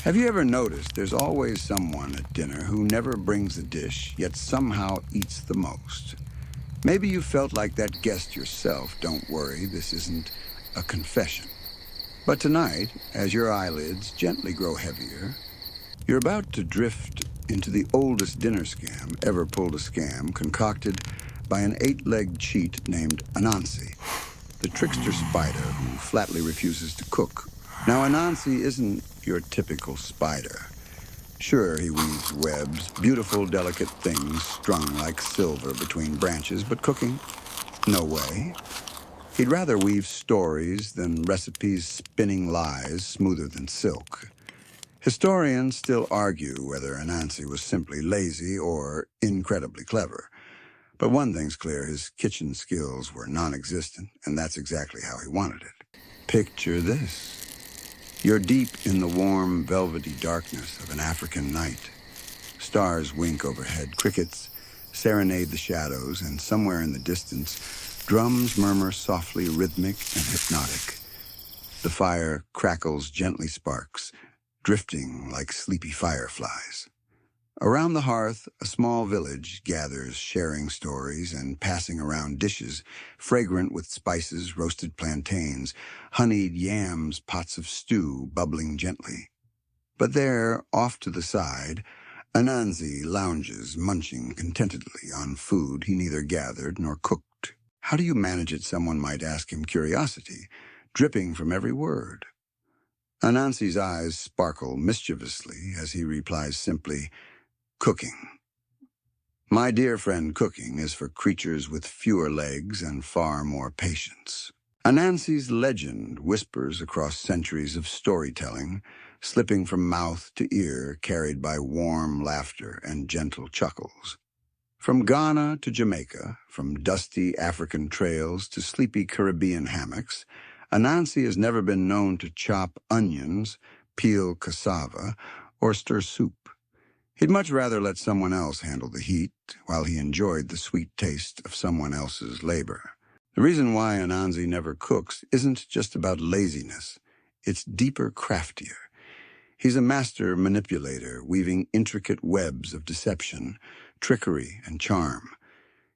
Have you ever noticed there's always someone at dinner who never brings a dish, yet somehow eats the most? Maybe you felt like that guest yourself. Don't worry, this isn't a confession. But tonight, as your eyelids gently grow heavier, you're about to drift into the oldest dinner scam ever pulled, a scam concocted by an eight-legged cheat named Anansi, the trickster spider who flatly refuses to cook. Now, Anansi isn't your typical spider. Sure, he weaves webs, beautiful, delicate things strung like silver between branches, but cooking? No way. He'd rather weave stories than recipes, spinning lies smoother than silk. Historians still argue whether Anansi was simply lazy or incredibly clever. But one thing's clear, his kitchen skills were non-existent, and that's exactly how he wanted it. Picture this. You're deep in the warm, velvety darkness of an African night. Stars wink overhead, crickets serenade the shadows, and somewhere in the distance, drums murmur softly, rhythmic and hypnotic. The fire crackles gently, sparks drifting like sleepy fireflies. Around the hearth, a small village gathers, sharing stories and passing around dishes, fragrant with spices, roasted plantains, honeyed yams, pots of stew bubbling gently. But there, off to the side, Anansi lounges, munching contentedly on food he neither gathered nor cooked. How do you manage it, someone might ask him, curiosity dripping from every word. Anansi's eyes sparkle mischievously as he replies simply, "Cooking. My dear friend, cooking is for creatures with fewer legs and far more patience." Anansi's legend whispers across centuries of storytelling, slipping from mouth to ear, carried by warm laughter and gentle chuckles. From Ghana to Jamaica, from dusty African trails to sleepy Caribbean hammocks, Anansi has never been known to chop onions, peel cassava, or stir soup. He'd much rather let someone else handle the heat while he enjoyed the sweet taste of someone else's labor. The reason why Anansi never cooks isn't just about laziness. It's deeper, craftier. He's a master manipulator, weaving intricate webs of deception, trickery, and charm.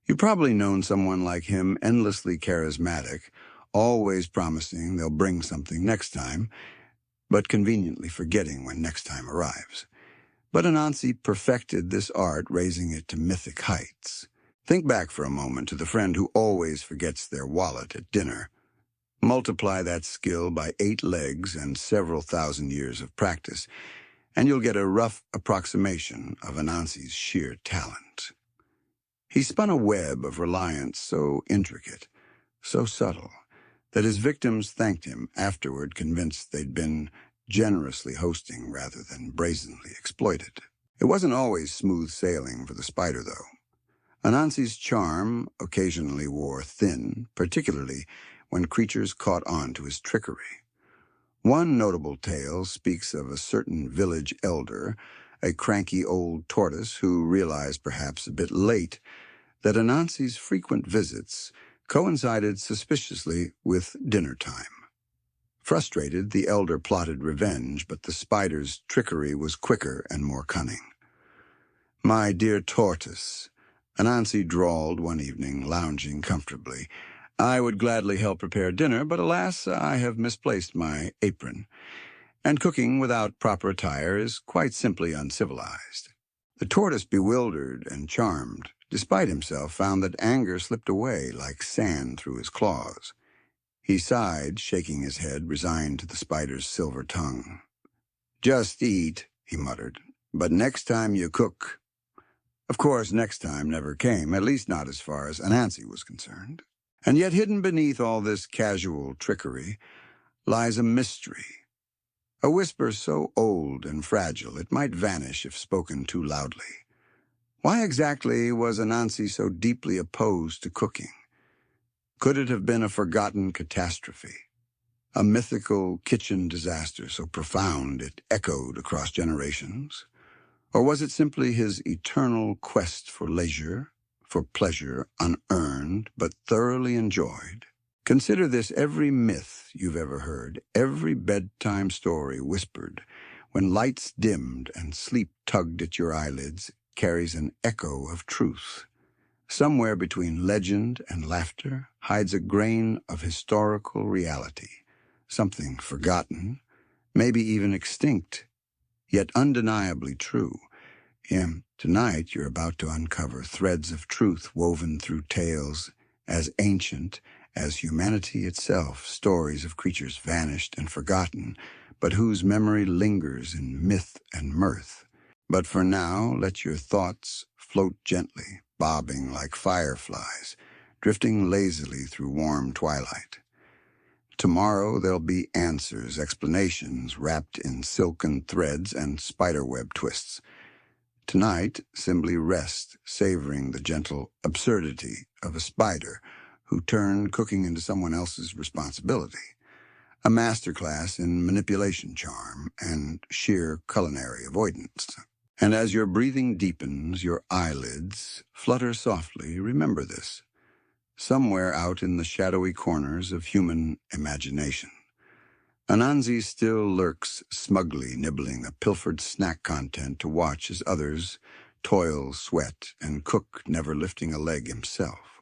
You've probably known someone like him, endlessly charismatic, always promising they'll bring something next time, but conveniently forgetting when next time arrives. But Anansi perfected this art, raising it to mythic heights. Think back for a moment to the friend who always forgets their wallet at dinner. Multiply that skill by 8 legs and several thousand years of practice, and you'll get a rough approximation of Anansi's sheer talent. He spun a web of reliance so intricate, so subtle, that his victims thanked him afterward, convinced they'd been generously hosting rather than brazenly exploited. It wasn't always smooth sailing for the spider, though. Anansi's charm occasionally wore thin, particularly when creatures caught on to his trickery. One notable tale speaks of a certain village elder, a cranky old tortoise who realized, perhaps a bit late, that Anansi's frequent visits coincided suspiciously with dinner time. Frustrated, the elder plotted revenge, but the spider's trickery was quicker and more cunning. "My dear tortoise," Anansi drawled one evening, lounging comfortably, "I would gladly help prepare dinner, but alas, I have misplaced my apron, and cooking without proper attire is quite simply uncivilized." The tortoise, bewildered and charmed, despite himself, found that anger slipped away like sand through his claws. He sighed, shaking his head, resigned to the spider's silver tongue. "Just eat," he muttered, "but next time you cook." Of course, next time never came, at least not as far as Anansi was concerned. And yet hidden beneath all this casual trickery lies a mystery, a whisper so old and fragile it might vanish if spoken too loudly. Why exactly was Anansi so deeply opposed to cooking? Could it have been a forgotten catastrophe, a mythical kitchen disaster so profound it echoed across generations? Or was it simply his eternal quest for leisure, for pleasure unearned but thoroughly enjoyed? Consider this: every myth you've ever heard, every bedtime story whispered, when lights dimmed and sleep tugged at your eyelids, carries an echo of truth. Somewhere between legend and laughter hides a grain of historical reality, something forgotten, maybe even extinct, yet undeniably true. Tonight you're about to uncover threads of truth woven through tales as ancient as humanity itself, stories of creatures vanished and forgotten, but whose memory lingers in myth and mirth. But for now, let your thoughts float gently, bobbing like fireflies, drifting lazily through warm twilight. Tomorrow there'll be answers, explanations wrapped in silken threads and spiderweb twists. Tonight, simply rest, savoring the gentle absurdity of a spider who turned cooking into someone else's responsibility. A masterclass in manipulation charm and sheer culinary avoidance. And as your breathing deepens, your eyelids flutter softly, remember this. Somewhere out in the shadowy corners of human imagination, Anansi still lurks smugly, nibbling a pilfered snack content to watch as others toil, sweat, and cook, never lifting a leg himself.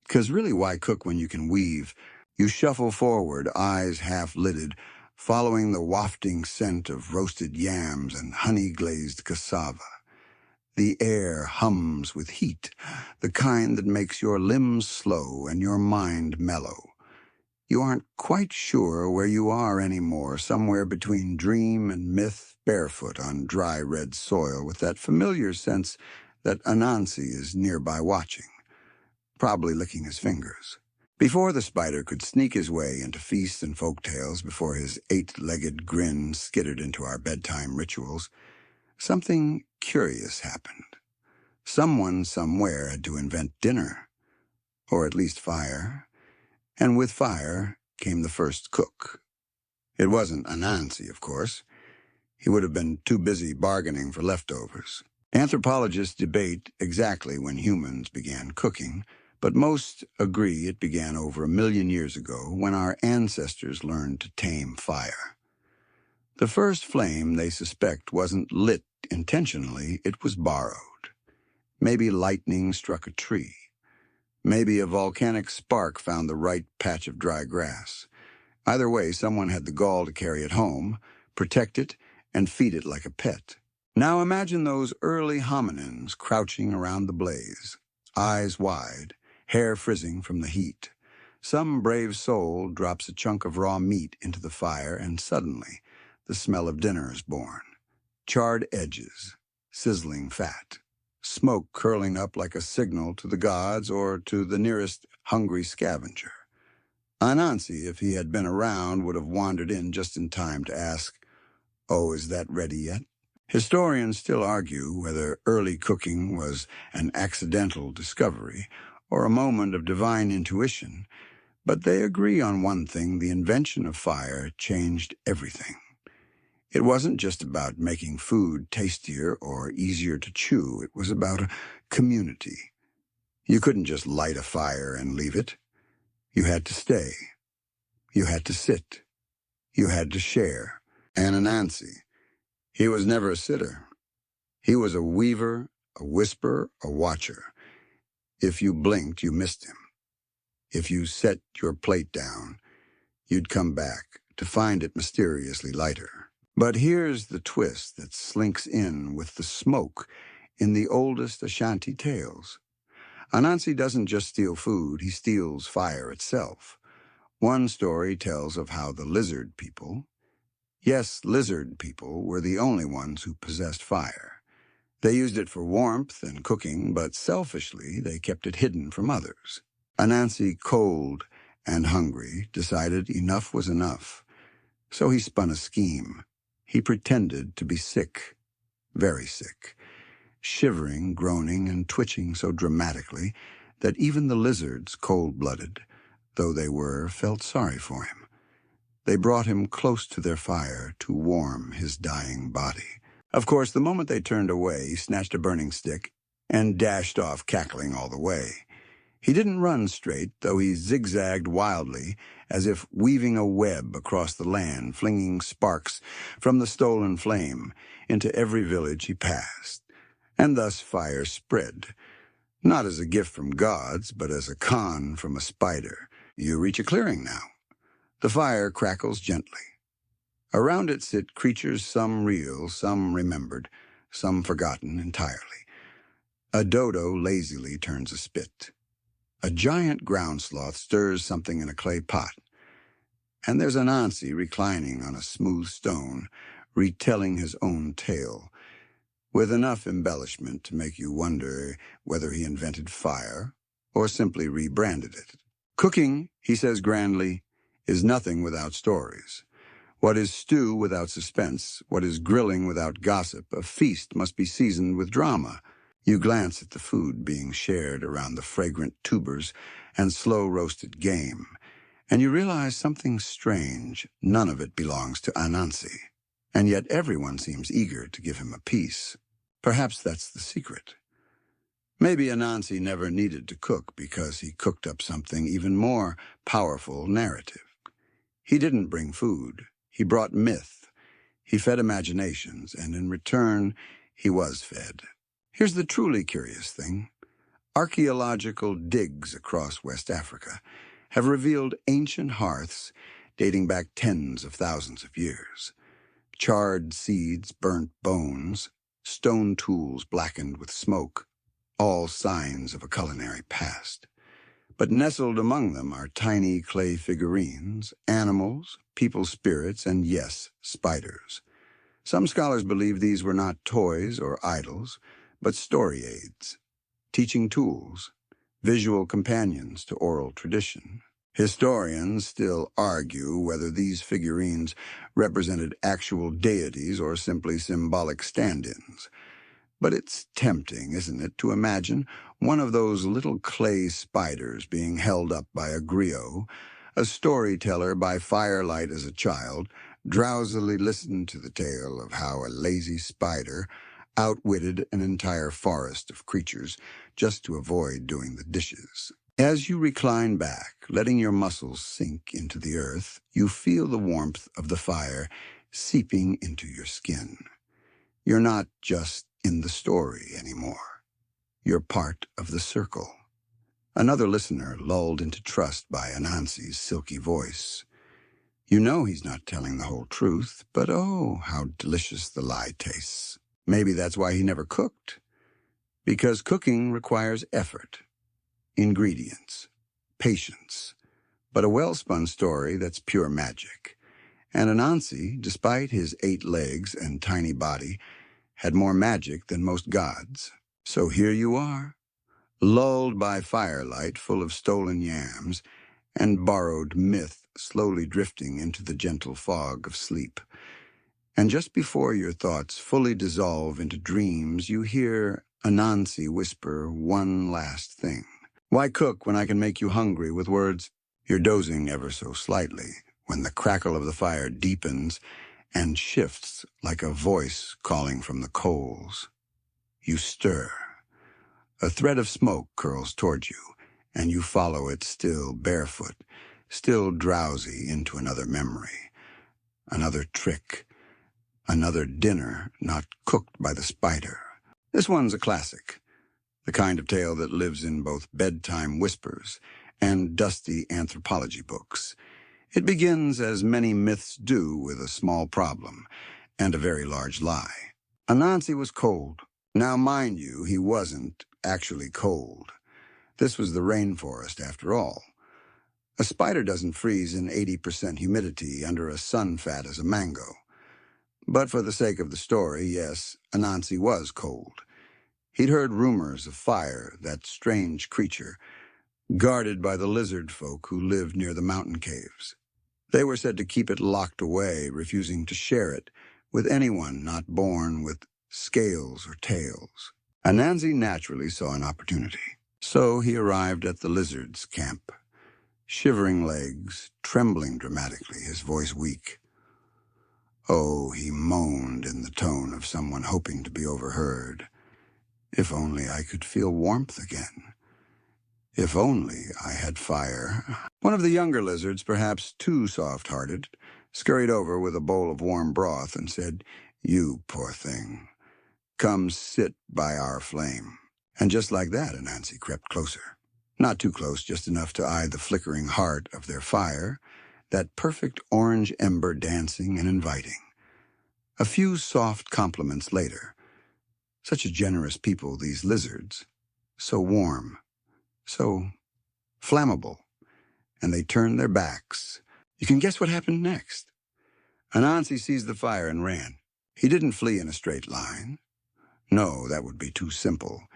'Cause really, why cook when you can weave? You shuffle forward, eyes half-lidded, following the wafting scent of roasted yams and honey-glazed cassava. The air hums with heat, the kind that makes your limbs slow and your mind mellow. You aren't quite sure where you are anymore, somewhere between dream and myth, barefoot on dry red soil, with that familiar sense that Anansi is nearby watching, probably licking his fingers. Before the spider could sneak his way into feasts and folk tales, before his eight-legged grin skittered into our bedtime rituals, something curious happened. Someone somewhere had to invent dinner, or at least fire. And with fire came the first cook. It wasn't Anansi, of course. He would have been too busy bargaining for leftovers. Anthropologists debate exactly when humans began cooking, but most agree it began over 1 million years ago when our ancestors learned to tame fire. The first flame, they suspect, wasn't lit intentionally, it was borrowed. Maybe lightning struck a tree. Maybe a volcanic spark found the right patch of dry grass. Either way, someone had the gall to carry it home, protect it, and feed it like a pet. Now imagine those early hominins crouching around the blaze, eyes wide, hair frizzing from the heat. Some brave soul drops a chunk of raw meat into the fire, and suddenly the smell of dinner is born. Charred edges, sizzling fat. Smoke curling up like a signal to the gods or to the nearest hungry scavenger. Anansi, if he had been around, would have wandered in just in time to ask, "Oh, is that ready yet?" Historians still argue whether early cooking was an accidental discovery or a moment of divine intuition, but they agree on one thing: the invention of fire changed everything. It wasn't just about making food tastier or easier to chew. It was about a community. You couldn't just light a fire and leave it. You had to stay. You had to sit. You had to share. And Anansi, he was never a sitter. He was a weaver, a whisperer, a watcher. If you blinked, you missed him. If you set your plate down, you'd come back to find it mysteriously lighter. But here's the twist that slinks in with the smoke in the oldest Ashanti tales. Anansi doesn't just steal food, he steals fire itself. One story tells of how the lizard people, yes, lizard people, were the only ones who possessed fire. They used it for warmth and cooking, but selfishly they kept it hidden from others. Anansi, cold and hungry, decided enough was enough. So he spun a scheme. He pretended to be sick, very sick, shivering, groaning, and twitching so dramatically that even the lizards, cold-blooded though they were, felt sorry for him. They brought him close to their fire to warm his dying body. Of course, the moment they turned away, he snatched a burning stick and dashed off, cackling all the way. He didn't run straight, though he zigzagged wildly, as if weaving a web across the land, flinging sparks from the stolen flame into every village he passed. And thus fire spread, not as a gift from gods, but as a con from a spider. You reach a clearing now. The fire crackles gently. Around it sit creatures, some real, some remembered, some forgotten entirely. A dodo lazily turns a spit. A giant ground sloth stirs something in a clay pot. And there's Anansi reclining on a smooth stone, retelling his own tale, with enough embellishment to make you wonder whether he invented fire or simply rebranded it. Cooking, he says grandly, is nothing without stories. What is stew without suspense? What is grilling without gossip? A feast must be seasoned with drama. You glance at the food being shared around the fragrant tubers and slow-roasted game, and you realize something strange. None of it belongs to Anansi, and yet everyone seems eager to give him a piece. Perhaps that's the secret. Maybe Anansi never needed to cook because he cooked up something even more powerful, narrative. He didn't bring food. He brought myth. He fed imaginations, and in return, he was fed. Here's the truly curious thing. Archaeological digs across West Africa have revealed ancient hearths dating back tens of thousands of years. Charred seeds, burnt bones, stone tools blackened with smoke, all signs of a culinary past. But nestled among them are tiny clay figurines, animals, people spirits, and yes, spiders. Some scholars believe these were not toys or idols, but story aids, teaching tools, visual companions to oral tradition. Historians still argue whether these figurines represented actual deities or simply symbolic stand-ins. But it's tempting, isn't it, to imagine one of those little clay spiders being held up by a griot, a storyteller by firelight as a child, drowsily listened to the tale of how a lazy spider outwitted an entire forest of creatures just to avoid doing the dishes. As you recline back, letting your muscles sink into the earth, you feel the warmth of the fire seeping into your skin. You're not just in the story anymore. You're part of the circle. Another listener lulled into trust by Anansi's silky voice. You know he's not telling the whole truth, but oh, how delicious the lie tastes. Maybe that's why he never cooked. Because cooking requires effort, ingredients, patience, but a well-spun story that's pure magic. And Anansi, despite his 8 legs and tiny body, had more magic than most gods. So here you are, lulled by firelight full of stolen yams and borrowed myth slowly drifting into the gentle fog of sleep. And just before your thoughts fully dissolve into dreams, you hear Anansi whisper one last thing. Why cook when I can make you hungry with words? You're dozing ever so slightly when the crackle of the fire deepens and shifts like a voice calling from the coals. You stir. A thread of smoke curls toward you, and you follow it still barefoot, still drowsy into another memory, another trick, another dinner not cooked by the spider. This one's a classic, the kind of tale that lives in both bedtime whispers and dusty anthropology books. It begins, as many myths do, with a small problem and a very large lie. Anansi was cold. Now, mind you, he wasn't actually cold. This was the rainforest, after all. A spider doesn't freeze in 80% humidity under a sun fat as a mango. But for the sake of the story, yes, Anansi was cold. He'd heard rumors of fire, that strange creature, guarded by the lizard folk who lived near the mountain caves. They were said to keep it locked away, refusing to share it with anyone not born with scales or tails. Anansi naturally saw an opportunity. So he arrived at the lizard's camp, shivering legs, trembling dramatically, his voice weak. Oh, he moaned in the tone of someone hoping to be overheard. If only I could feel warmth again. If only I had fire. One of the younger lizards, perhaps too soft-hearted, scurried over with a bowl of warm broth and said, "You poor thing, come sit by our flame." And just like that, Anansi crept closer. Not too close, just enough to eye the flickering heart of their fire, that perfect orange ember dancing and inviting. A few soft compliments later. Such a generous people, these lizards. So warm, so flammable. And they turned their backs. You can guess what happened next. Anansi seized the fire and ran. He didn't flee in a straight line. No, that would be too simple.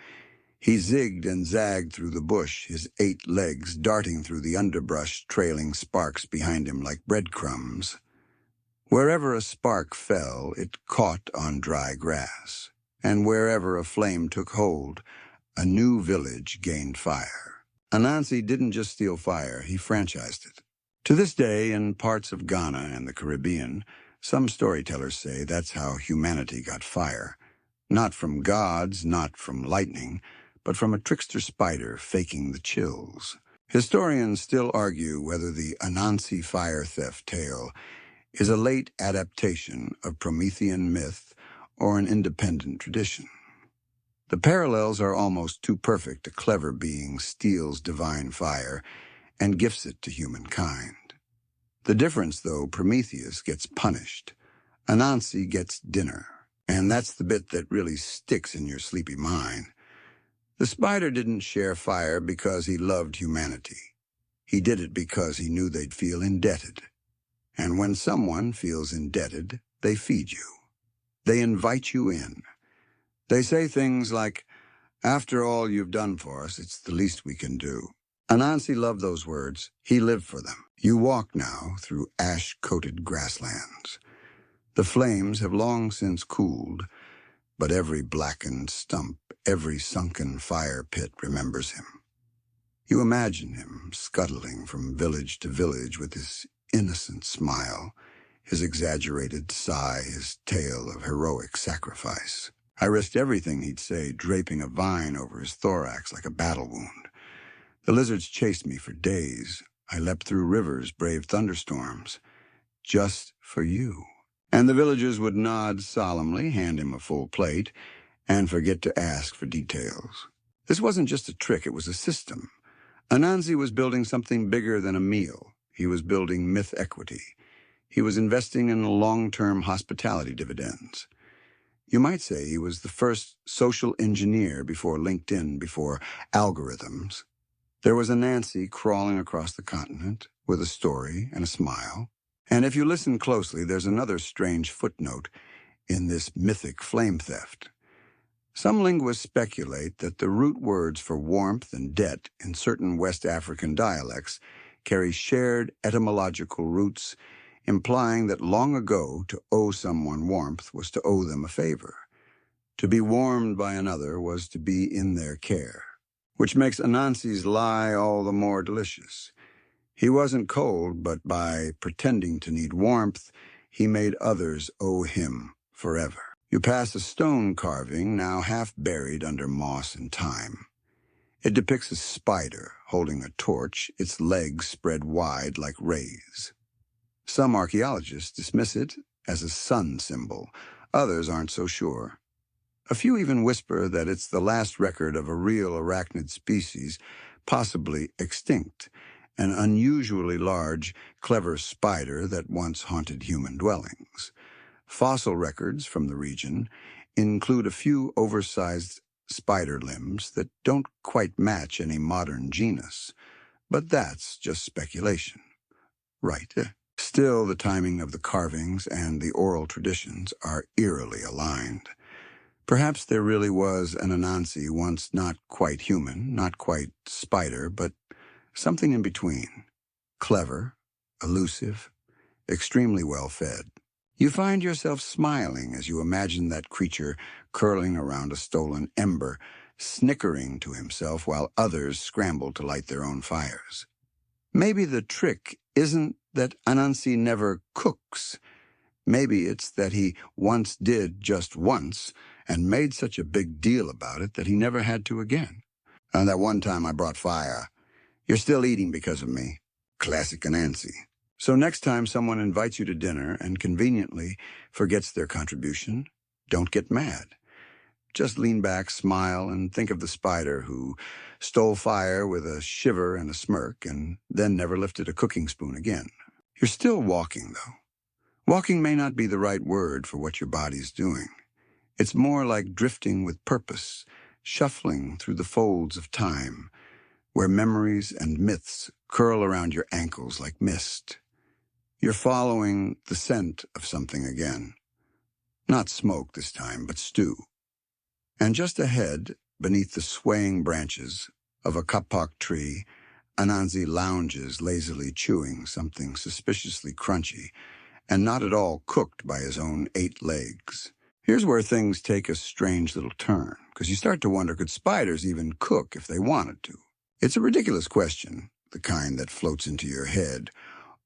He zigged and zagged through the bush, his 8 legs darting through the underbrush, trailing sparks behind him like breadcrumbs. Wherever a spark fell, it caught on dry grass, and wherever a flame took hold, a new village gained fire. Anansi didn't just steal fire, he franchised it. To this day, in parts of Ghana and the Caribbean, some storytellers say that's how humanity got fire. Not from gods, not from lightning, but from a trickster spider faking the chills. Historians still argue whether the Anansi fire theft tale is a late adaptation of Promethean myth or an independent tradition. The parallels are almost too perfect. A clever being steals divine fire and gifts it to humankind. The difference, though, Prometheus gets punished. Anansi gets dinner, and that's the bit that really sticks in your sleepy mind. The spider didn't share fire because he loved humanity. He did it because he knew they'd feel indebted. And when someone feels indebted, they feed you. They invite you in. They say things like, "After all you've done for us, it's the least we can do." Anansi loved those words. He lived for them. You walk now through ash-coated grasslands. The flames have long since cooled, but every blackened stump, every sunken fire pit remembers him. You imagine him scuttling from village to village with his innocent smile, his exaggerated sigh, his tale of heroic sacrifice. I risked everything, he'd say, draping a vine over his thorax like a battle wound. The lizards chased me for days. I leapt through rivers, braved thunderstorms. Just for you. And the villagers would nod solemnly, hand him a full plate, and forget to ask for details. This wasn't just a trick, it was a system. Anansi was building something bigger than a meal. He was building myth equity. He was investing in long-term hospitality dividends. You might say he was the first social engineer before LinkedIn, before algorithms. There was Anansi crawling across the continent with a story and a smile. And if you listen closely, there's another strange footnote in this mythic flame theft. Some linguists speculate that the root words for warmth and debt in certain West African dialects carry shared etymological roots, implying that long ago to owe someone warmth was to owe them a favor. To be warmed by another was to be in their care, which makes Anansi's lie all the more delicious. He wasn't cold, but by pretending to need warmth, he made others owe him forever. You pass a stone carving, now half buried under moss and thyme. It depicts a spider holding a torch, its legs spread wide like rays. Some archaeologists dismiss it as a sun symbol. Others aren't so sure. A few even whisper that it's the last record of a real arachnid species, possibly extinct, an unusually large, clever spider that once haunted human dwellings. Fossil records from the region include a few oversized spider limbs that don't quite match any modern genus, but that's just speculation. Right. Still, the timing of the carvings and the oral traditions are eerily aligned. Perhaps there really was an Anansi once not quite human, not quite spider, but something in between. Clever, elusive, extremely well-fed. You find yourself smiling as you imagine that creature curling around a stolen ember, snickering to himself while others scramble to light their own fires. Maybe the trick isn't that Anansi never cooks. Maybe it's that he once did just once and made such a big deal about it that he never had to again. And that one time I brought fire. You're still eating because of me. Classic Anansi. So next time someone invites you to dinner and conveniently forgets their contribution, don't get mad. Just lean back, smile, and think of the spider who stole fire with a shiver and a smirk and then never lifted a cooking spoon again. You're still walking, though. Walking may not be the right word for what your body's doing. It's more like drifting with purpose, shuffling through the folds of time, where memories and myths curl around your ankles like mist. You're following the scent of something again. Not smoke this time, but stew. And just ahead, beneath the swaying branches of a kapok tree, Anansi lounges lazily chewing something suspiciously crunchy and not at all cooked by his own 8 legs. Here's where things take a strange little turn, because you start to wonder, could spiders even cook if they wanted to? It's a ridiculous question, the kind that floats into your head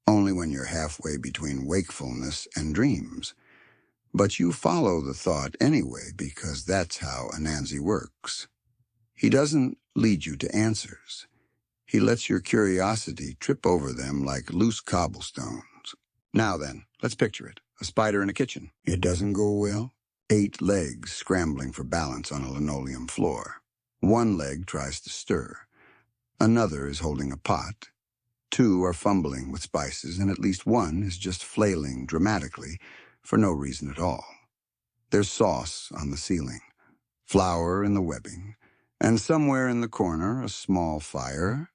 only when you're halfway between wakefulness and dreams. But you follow the thought anyway, because that's how Anansi works. He doesn't lead you to answers. He lets your curiosity trip over them like loose cobblestones. Now then, let's picture it. A spider in a kitchen. It doesn't go well. 8 legs scrambling for balance on a linoleum floor. 1 leg tries to stir. Another is holding a pot. 2 are fumbling with spices, and at least 1 is just flailing dramatically for no reason at all. There's sauce on the ceiling, flour in the webbing, and somewhere in the corner a small fire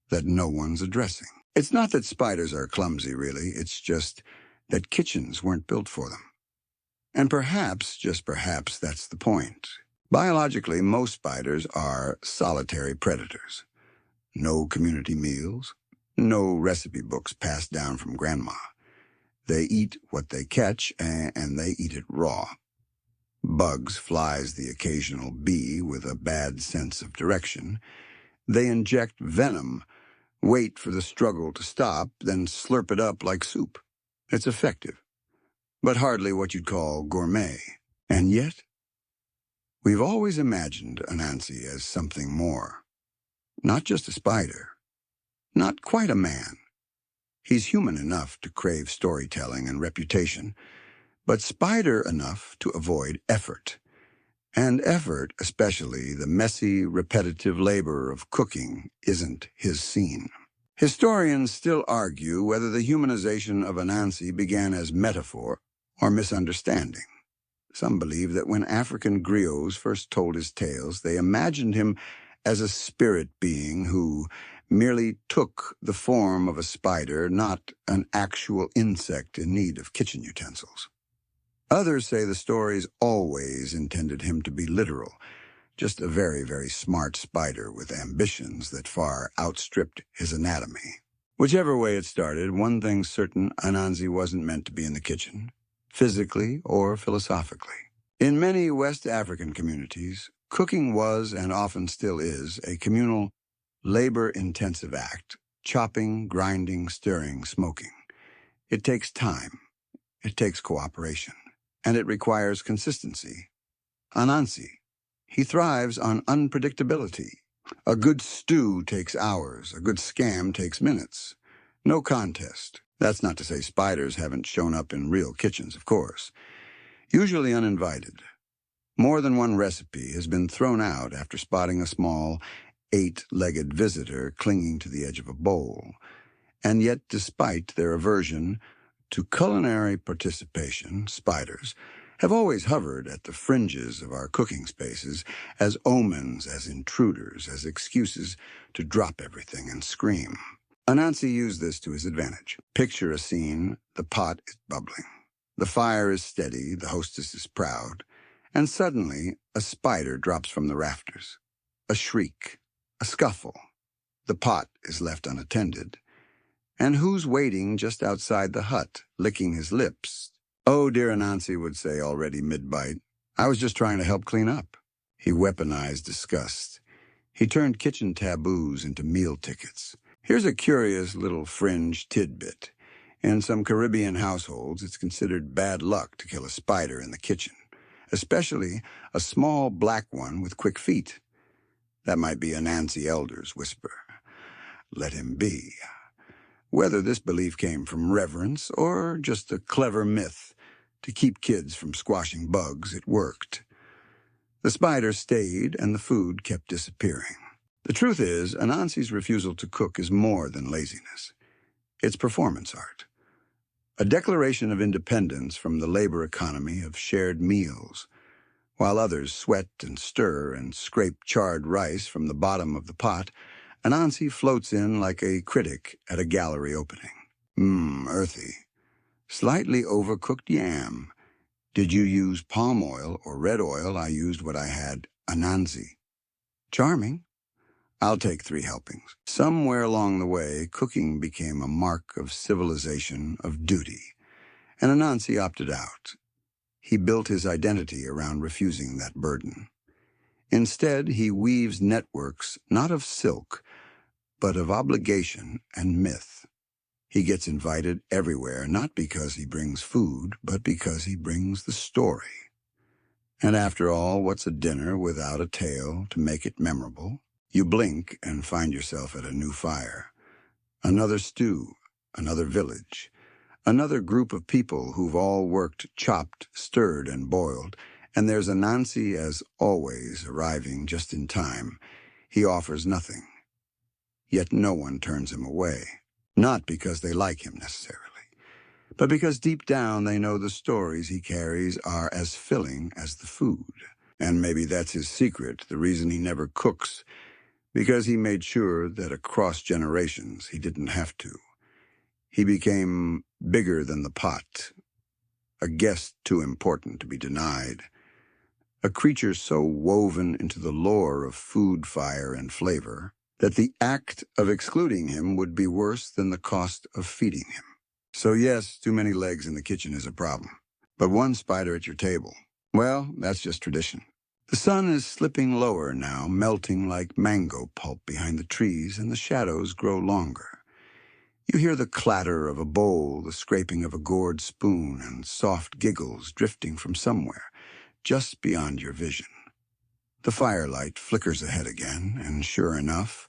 that no one's addressing. It's not that spiders are clumsy, really. It's just that kitchens weren't built for them. And perhaps, just perhaps, that's the point. Biologically, most spiders are solitary predators. No community meals, no recipe books passed down from grandma. They eat what they catch, and they eat it raw. Bugs, flies, the occasional bee with a bad sense of direction. They inject venom, wait for the struggle to stop, then slurp it up like soup. It's effective, but hardly what you'd call gourmet. And yet, we've always imagined Anansi as something more. Not just a spider. Not quite a man. He's human enough to crave storytelling and reputation, but spider enough to avoid effort. And effort, especially the messy, repetitive labor of cooking, isn't his scene. Historians still argue whether the humanization of Anansi began as metaphor or misunderstanding. Some believe that when African griots first told his tales, they imagined him as a spirit being who merely took the form of a spider, not an actual insect in need of kitchen utensils. Others say the stories always intended him to be literal, just a very, very smart spider with ambitions that far outstripped his anatomy. Whichever way it started, one thing's certain: Anansi wasn't meant to be in the kitchen, physically or philosophically. In many West African communities, cooking was, and often still is, a communal, labor-intensive act: chopping, grinding, stirring, smoking. It takes time. It takes cooperation. And it requires consistency. Anansi, he thrives on unpredictability. A good stew takes hours. A good scam takes minutes. No contest. That's not to say spiders haven't shown up in real kitchens, of course. Usually uninvited. More than one recipe has been thrown out after spotting a small, 8-legged visitor clinging to the edge of a bowl. And yet, despite their aversion to culinary participation, spiders have always hovered at the fringes of our cooking spaces as omens, as intruders, as excuses to drop everything and scream. Anansi used this to his advantage. Picture a scene: the pot is bubbling. The fire is steady, the hostess is proud, and suddenly a spider drops from the rafters. A shriek, a scuffle. The pot is left unattended. And who's waiting just outside the hut, licking his lips? "Oh, dear," Anansi would say, already mid-bite. "I was just trying to help clean up." He weaponized disgust. He turned kitchen taboos into meal tickets. Here's a curious little fringe tidbit. In some Caribbean households, it's considered bad luck to kill a spider in the kitchen, especially a small black one with quick feet. That might be Anansi elders' whisper. let him be. Whether this belief came from reverence or just a clever myth to keep kids from squashing bugs, it worked. The spider stayed and the food kept disappearing. The truth is, Anansi's refusal to cook is more than laziness. It's performance art. A declaration of independence from the labor economy of shared meals. While others sweat and stir and scrape charred rice from the bottom of the pot, Anansi floats in like a critic at a gallery opening. Earthy. Slightly overcooked yam. Did you use palm oil or red oil? I used what I had, Anansi. Charming. I'll take 3 helpings. Somewhere along the way, cooking became a mark of civilization, of duty. And Anansi opted out. He built his identity around refusing that burden. Instead, he weaves networks not of silk, but of obligation and myth. He gets invited everywhere, not because he brings food, but because he brings the story. And after all, what's a dinner without a tale to make it memorable? You blink and find yourself at a new fire. Another stew, another village, another group of people who've all worked, chopped, stirred, and boiled. And there's Anansi, as always, arriving just in time. He offers nothing. Yet no one turns him away. Not because they like him necessarily, but because deep down they know the stories he carries are as filling as the food. And maybe that's his secret, the reason he never cooks, because he made sure that across generations he didn't have to. He became bigger than the pot, a guest too important to be denied, a creature so woven into the lore of food, fire, and flavor that the act of excluding him would be worse than the cost of feeding him. So yes, too many legs in the kitchen is a problem, but one spider at your table, well, that's just tradition. The sun is slipping lower now, melting like mango pulp behind the trees, and the shadows grow longer. You hear the clatter of a bowl, the scraping of a gourd spoon, and soft giggles drifting from somewhere, just beyond your vision. The firelight flickers ahead again, and sure enough,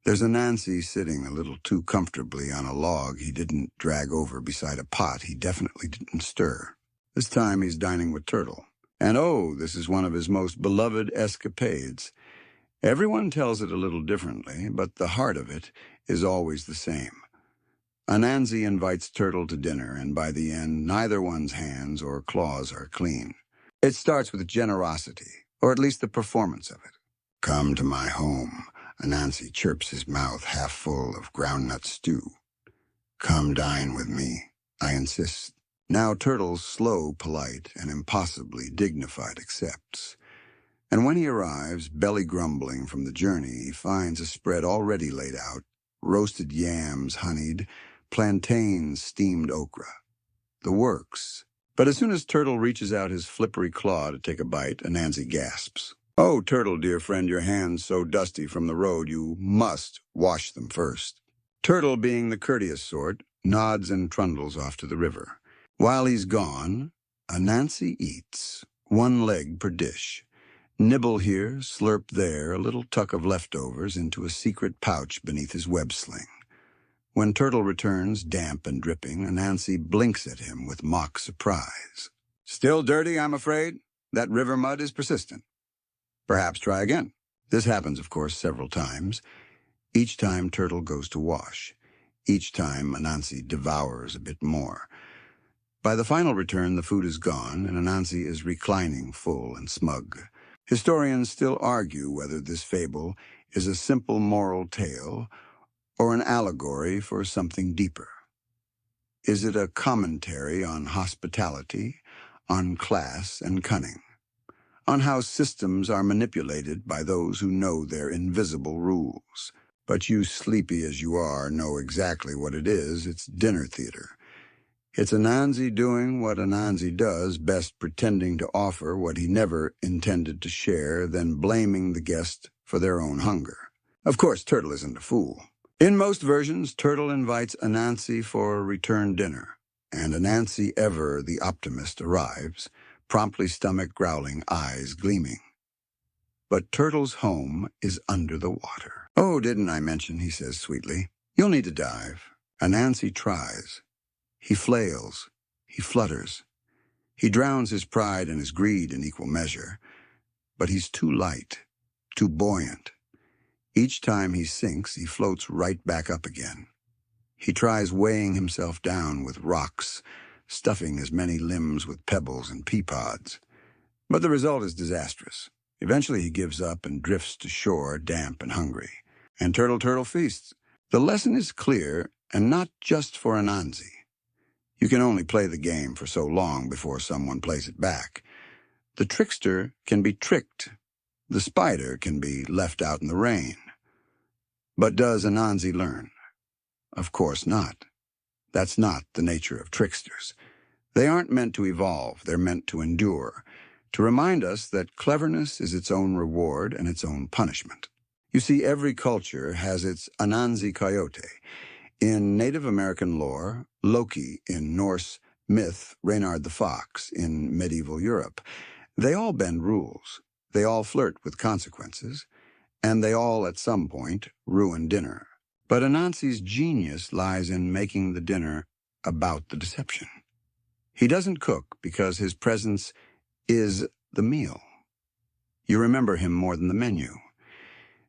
there's Anansi sitting a little too comfortably on a log he didn't drag over beside a pot he definitely didn't stir. This time he's dining with Turtle. And oh, this is one of his most beloved escapades. Everyone tells it a little differently, but the heart of it is always the same. Anansi invites Turtle to dinner, and by the end, neither one's hands or claws are clean. It starts with generosity, or at least the performance of it. Come to my home, Anansi chirps, his mouth half full of groundnut stew. Come dine with me, I insist. Now Turtle's slow, polite, and impossibly dignified accepts. And when he arrives, belly grumbling from the journey, he finds a spread already laid out, roasted yams honeyed, plantains steamed okra. The works. But as soon as Turtle reaches out his flippery claw to take a bite, Anansi gasps. Oh, Turtle, dear friend, your hands so dusty from the road, you must wash them first. Turtle, being the courteous sort, nods and trundles off to the river. While he's gone, Anansi eats, 1 leg per dish. Nibble here, slurp there, a little tuck of leftovers into a secret pouch beneath his web sling. When Turtle returns, damp and dripping, Anansi blinks at him with mock surprise. Still dirty, I'm afraid? That river mud is persistent. Perhaps try again. This happens, of course, several times. Each time Turtle goes to wash. Each time Anansi devours a bit more. By the final return, the food is gone, and Anansi is reclining full and smug. Historians still argue whether this fable is a simple moral tale or an allegory for something deeper. Is it a commentary on hospitality, on class and cunning, on how systems are manipulated by those who know their invisible rules? But you, sleepy as you are, know exactly what it is. It's dinner theater. It's Anansi doing what Anansi does best, pretending to offer what he never intended to share, then blaming the guest for their own hunger. Of course, Turtle isn't a fool. In most versions, Turtle invites Anansi for a return dinner, and Anansi, ever the optimist, arrives, promptly stomach growling, eyes gleaming. But Turtle's home is under the water. Oh, didn't I mention, he says sweetly. You'll need to dive. Anansi tries. He flails. He flutters. He drowns his pride and his greed in equal measure. But he's too light, too buoyant. Each time he sinks, he floats right back up again. He tries weighing himself down with rocks, stuffing his many limbs with pebbles and pea pods. But the result is disastrous. Eventually he gives up and drifts to shore, damp and hungry. And Turtle feasts. The lesson is clear, and not just for Anansi. You can only play the game for so long before someone plays it back. The trickster can be tricked. The spider can be left out in the rain. But does Anansi learn? Of course not. That's not the nature of tricksters. They aren't meant to evolve, they're meant to endure, to remind us that cleverness is its own reward and its own punishment. You see, every culture has its Anansi coyote. In Native American lore, Loki; in Norse myth, Reynard the Fox; in medieval Europe. They all bend rules. They all flirt with consequences. And they all, at some point, ruin dinner. But Anansi's genius lies in making the dinner about the deception. He doesn't cook because his presence is the meal. You remember him more than the menu.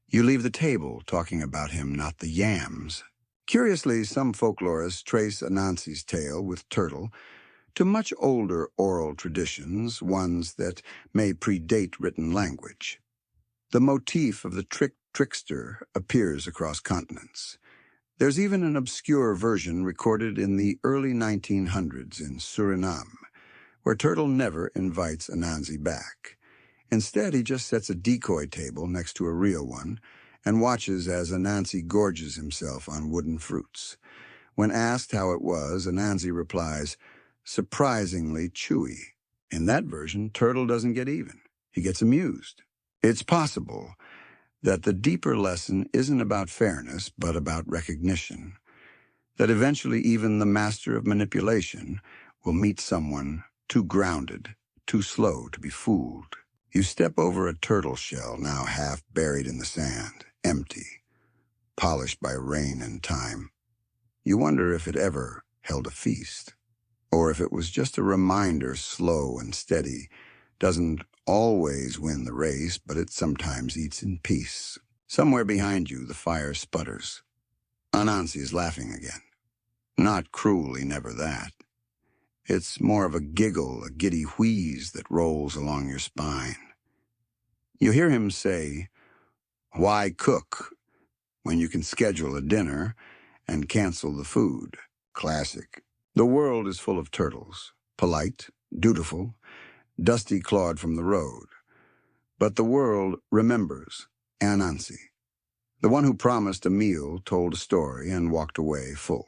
You leave the table talking about him, not the yams. Curiously, some folklorists trace Anansi's tale with Turtle to much older oral traditions, ones that may predate written language. The motif of the trickster appears across continents. There's even an obscure version recorded in the early 1900s in Suriname, where Turtle never invites Anansi back. Instead, he just sets a decoy table next to a real one and watches as Anansi gorges himself on wooden fruits. When asked how it was, Anansi replies, "Surprisingly chewy." In that version, Turtle doesn't get even. He gets amused. It's possible that the deeper lesson isn't about fairness, but about recognition. That eventually even the master of manipulation will meet someone too grounded, too slow to be fooled. You step over a turtle shell now half buried in the sand, empty, polished by rain and time. You wonder if it ever held a feast, or if it was just a reminder slow and steady doesn't always win the race, but it sometimes eats in peace. Somewhere behind you, the fire sputters. Anansi is laughing again. Not cruelly, never that. It's more of a giggle, a giddy wheeze that rolls along your spine. You hear him say, "Why cook when you can schedule a dinner and cancel the food?" Classic. The world is full of turtles, polite, dutiful, dusty clawed from the road. But the world remembers Anansi, the one who promised a meal, told a story, and walked away full.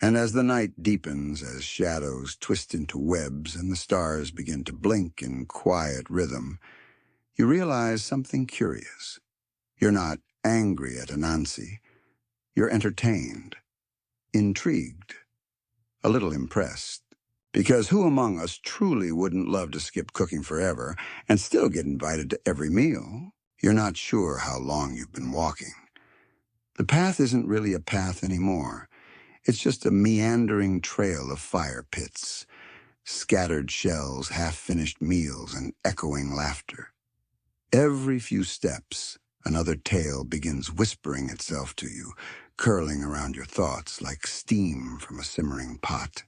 And as the night deepens, as shadows twist into webs and the stars begin to blink in quiet rhythm, you realize something curious. You're not angry at Anansi. You're entertained, intrigued, a little impressed. Because who among us truly wouldn't love to skip cooking forever and still get invited to every meal? You're not sure how long you've been walking. The path isn't really a path anymore. It's just a meandering trail of fire pits, scattered shells, half-finished meals, and echoing laughter. Every few steps, another tale begins whispering itself to you, curling around your thoughts like steam from a simmering pot.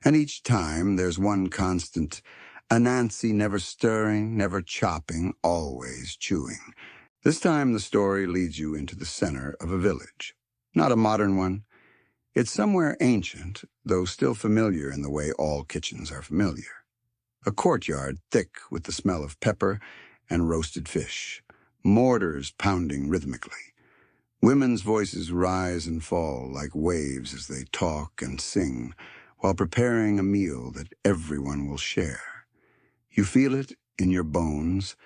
And each time there's one constant, Anansi never stirring, never chopping, always chewing. This time the story leads you into the center of a village. Not a modern one. It's somewhere ancient, though still familiar in the way all kitchens are familiar. A courtyard thick with the smell of pepper and roasted fish. Mortars pounding rhythmically. Women's voices rise and fall like waves as they talk and sing, while preparing a meal that everyone will share. You feel it in your bones,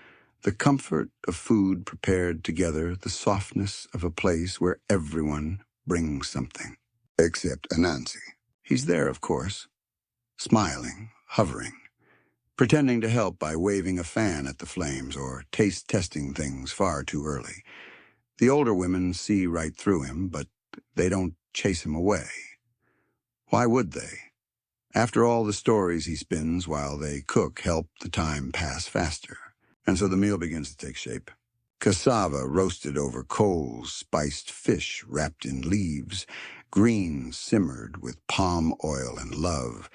the comfort of food prepared together, the softness of a place where everyone brings something. Except Anansi. He's there, of course, smiling, hovering, pretending to help by waving a fan at the flames or taste-testing things far too early. The older women see right through him, but they don't chase him away. Why would they? After all, the stories he spins while they cook help the time pass faster. And so the meal begins to take shape. Cassava roasted over coals, spiced fish wrapped in leaves, greens simmered with palm oil and love.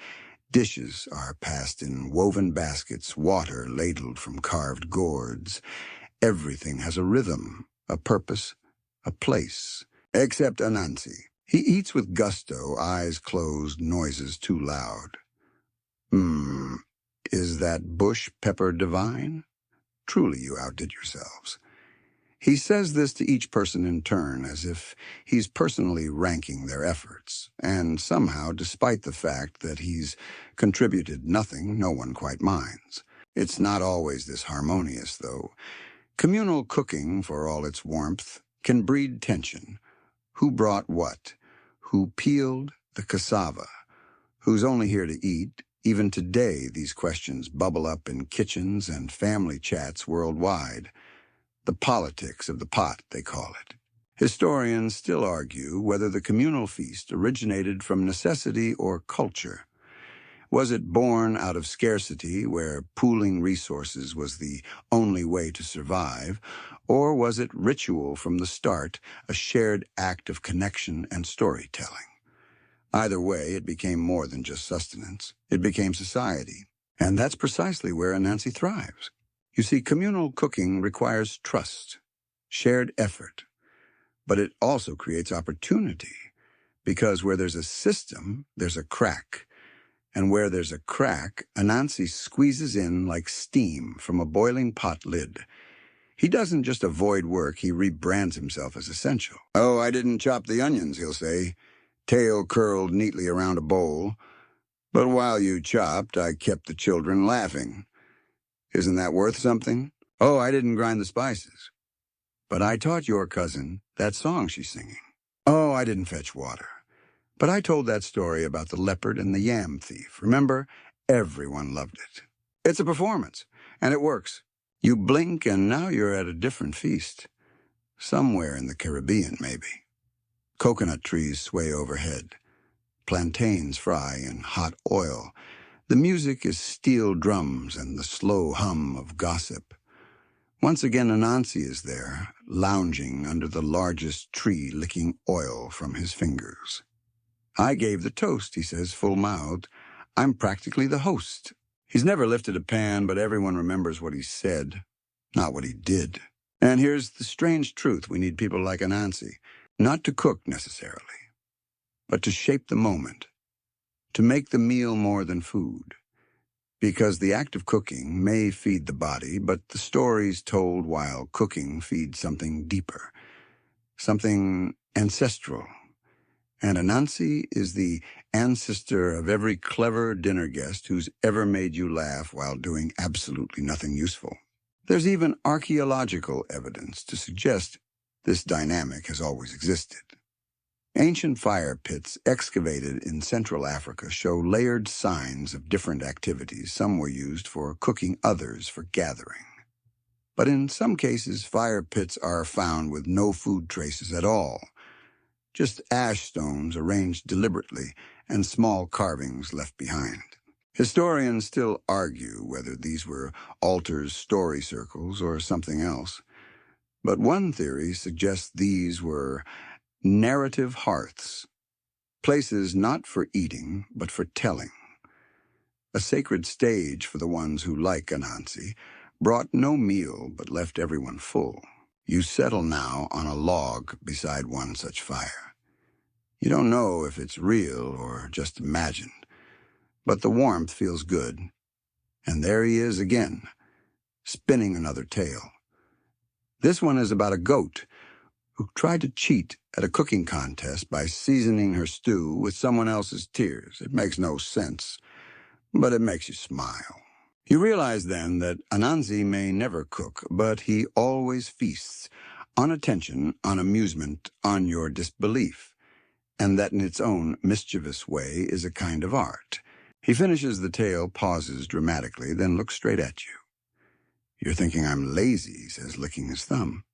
Dishes are passed in woven baskets, water ladled from carved gourds. Everything has a rhythm, a purpose, a place. Except Anansi. He eats with gusto, eyes closed, noises too loud. Is that bush pepper divine? Truly you outdid yourselves. He says this to each person in turn, as if he's personally ranking their efforts. And somehow, despite the fact that he's contributed nothing, no one quite minds. It's not always this harmonious, though. Communal cooking, for all its warmth, can breed tension. Who brought what? Who peeled the cassava? Who's only here to eat? Even today, these questions bubble up in kitchens and family chats worldwide. The politics of the pot, they call it. Historians still argue whether the communal feast originated from necessity or culture. Was it born out of scarcity, where pooling resources was the only way to survive, or was it ritual from the start, a shared act of connection and storytelling? Either way, it became more than just sustenance. It became society. And that's precisely where Anansi thrives. You see, communal cooking requires trust, shared effort, but it also creates opportunity, because where there's a system, there's a crack. And where there's a crack, Anansi squeezes in like steam from a boiling pot lid. He doesn't just avoid work, he rebrands himself as essential. "Oh, I didn't chop the onions," he'll say, tail curled neatly around a bowl. "But while you chopped, I kept the children laughing. Isn't that worth something? Oh, I didn't grind the spices. But I taught your cousin that song she's singing. Oh, I didn't fetch water. But I told that story about the leopard and the yam thief. Remember? Everyone loved it. It's a performance, and it works. You blink, and now you're at a different feast. Somewhere in the Caribbean, maybe. Coconut trees sway overhead. Plantains fry in hot oil. The music is steel drums and the slow hum of gossip. Once again, Anansi is there, lounging under the largest tree, licking oil from his fingers. "I gave the toast," he says, full-mouthed. "I'm practically the host." He's never lifted a pan, but everyone remembers what he said, not what he did. And here's the strange truth: we need people like Anansi, not to cook necessarily, but to shape the moment, to make the meal more than food. Because the act of cooking may feed the body, but the stories told while cooking feed something deeper, something ancestral. And Anansi is the ancestor of every clever dinner guest who's ever made you laugh while doing absolutely nothing useful. There's even archaeological evidence to suggest this dynamic has always existed. Ancient fire pits excavated in Central Africa show layered signs of different activities. Some were used for cooking, others for gathering. But in some cases, fire pits are found with no food traces at all, just ash stones arranged deliberately and small carvings left behind. Historians still argue whether these were altars, story circles, or something else. But one theory suggests these were narrative hearths, places not for eating, but for telling. A sacred stage for the ones who, like Anansi, brought no meal but left everyone full. You settle now on a log beside one such fire. You don't know if it's real or just imagined, but the warmth feels good. And there he is again, spinning another tale. This one is about a goat who tried to cheat at a cooking contest by seasoning her stew with someone else's tears. It makes no sense, but it makes you smile. You realize then that Anansi may never cook, but he always feasts on attention, on amusement, on your disbelief, and that in its own mischievous way is a kind of art. He finishes the tale, pauses dramatically, then looks straight at you. "You're thinking I'm lazy," he says, licking his thumb.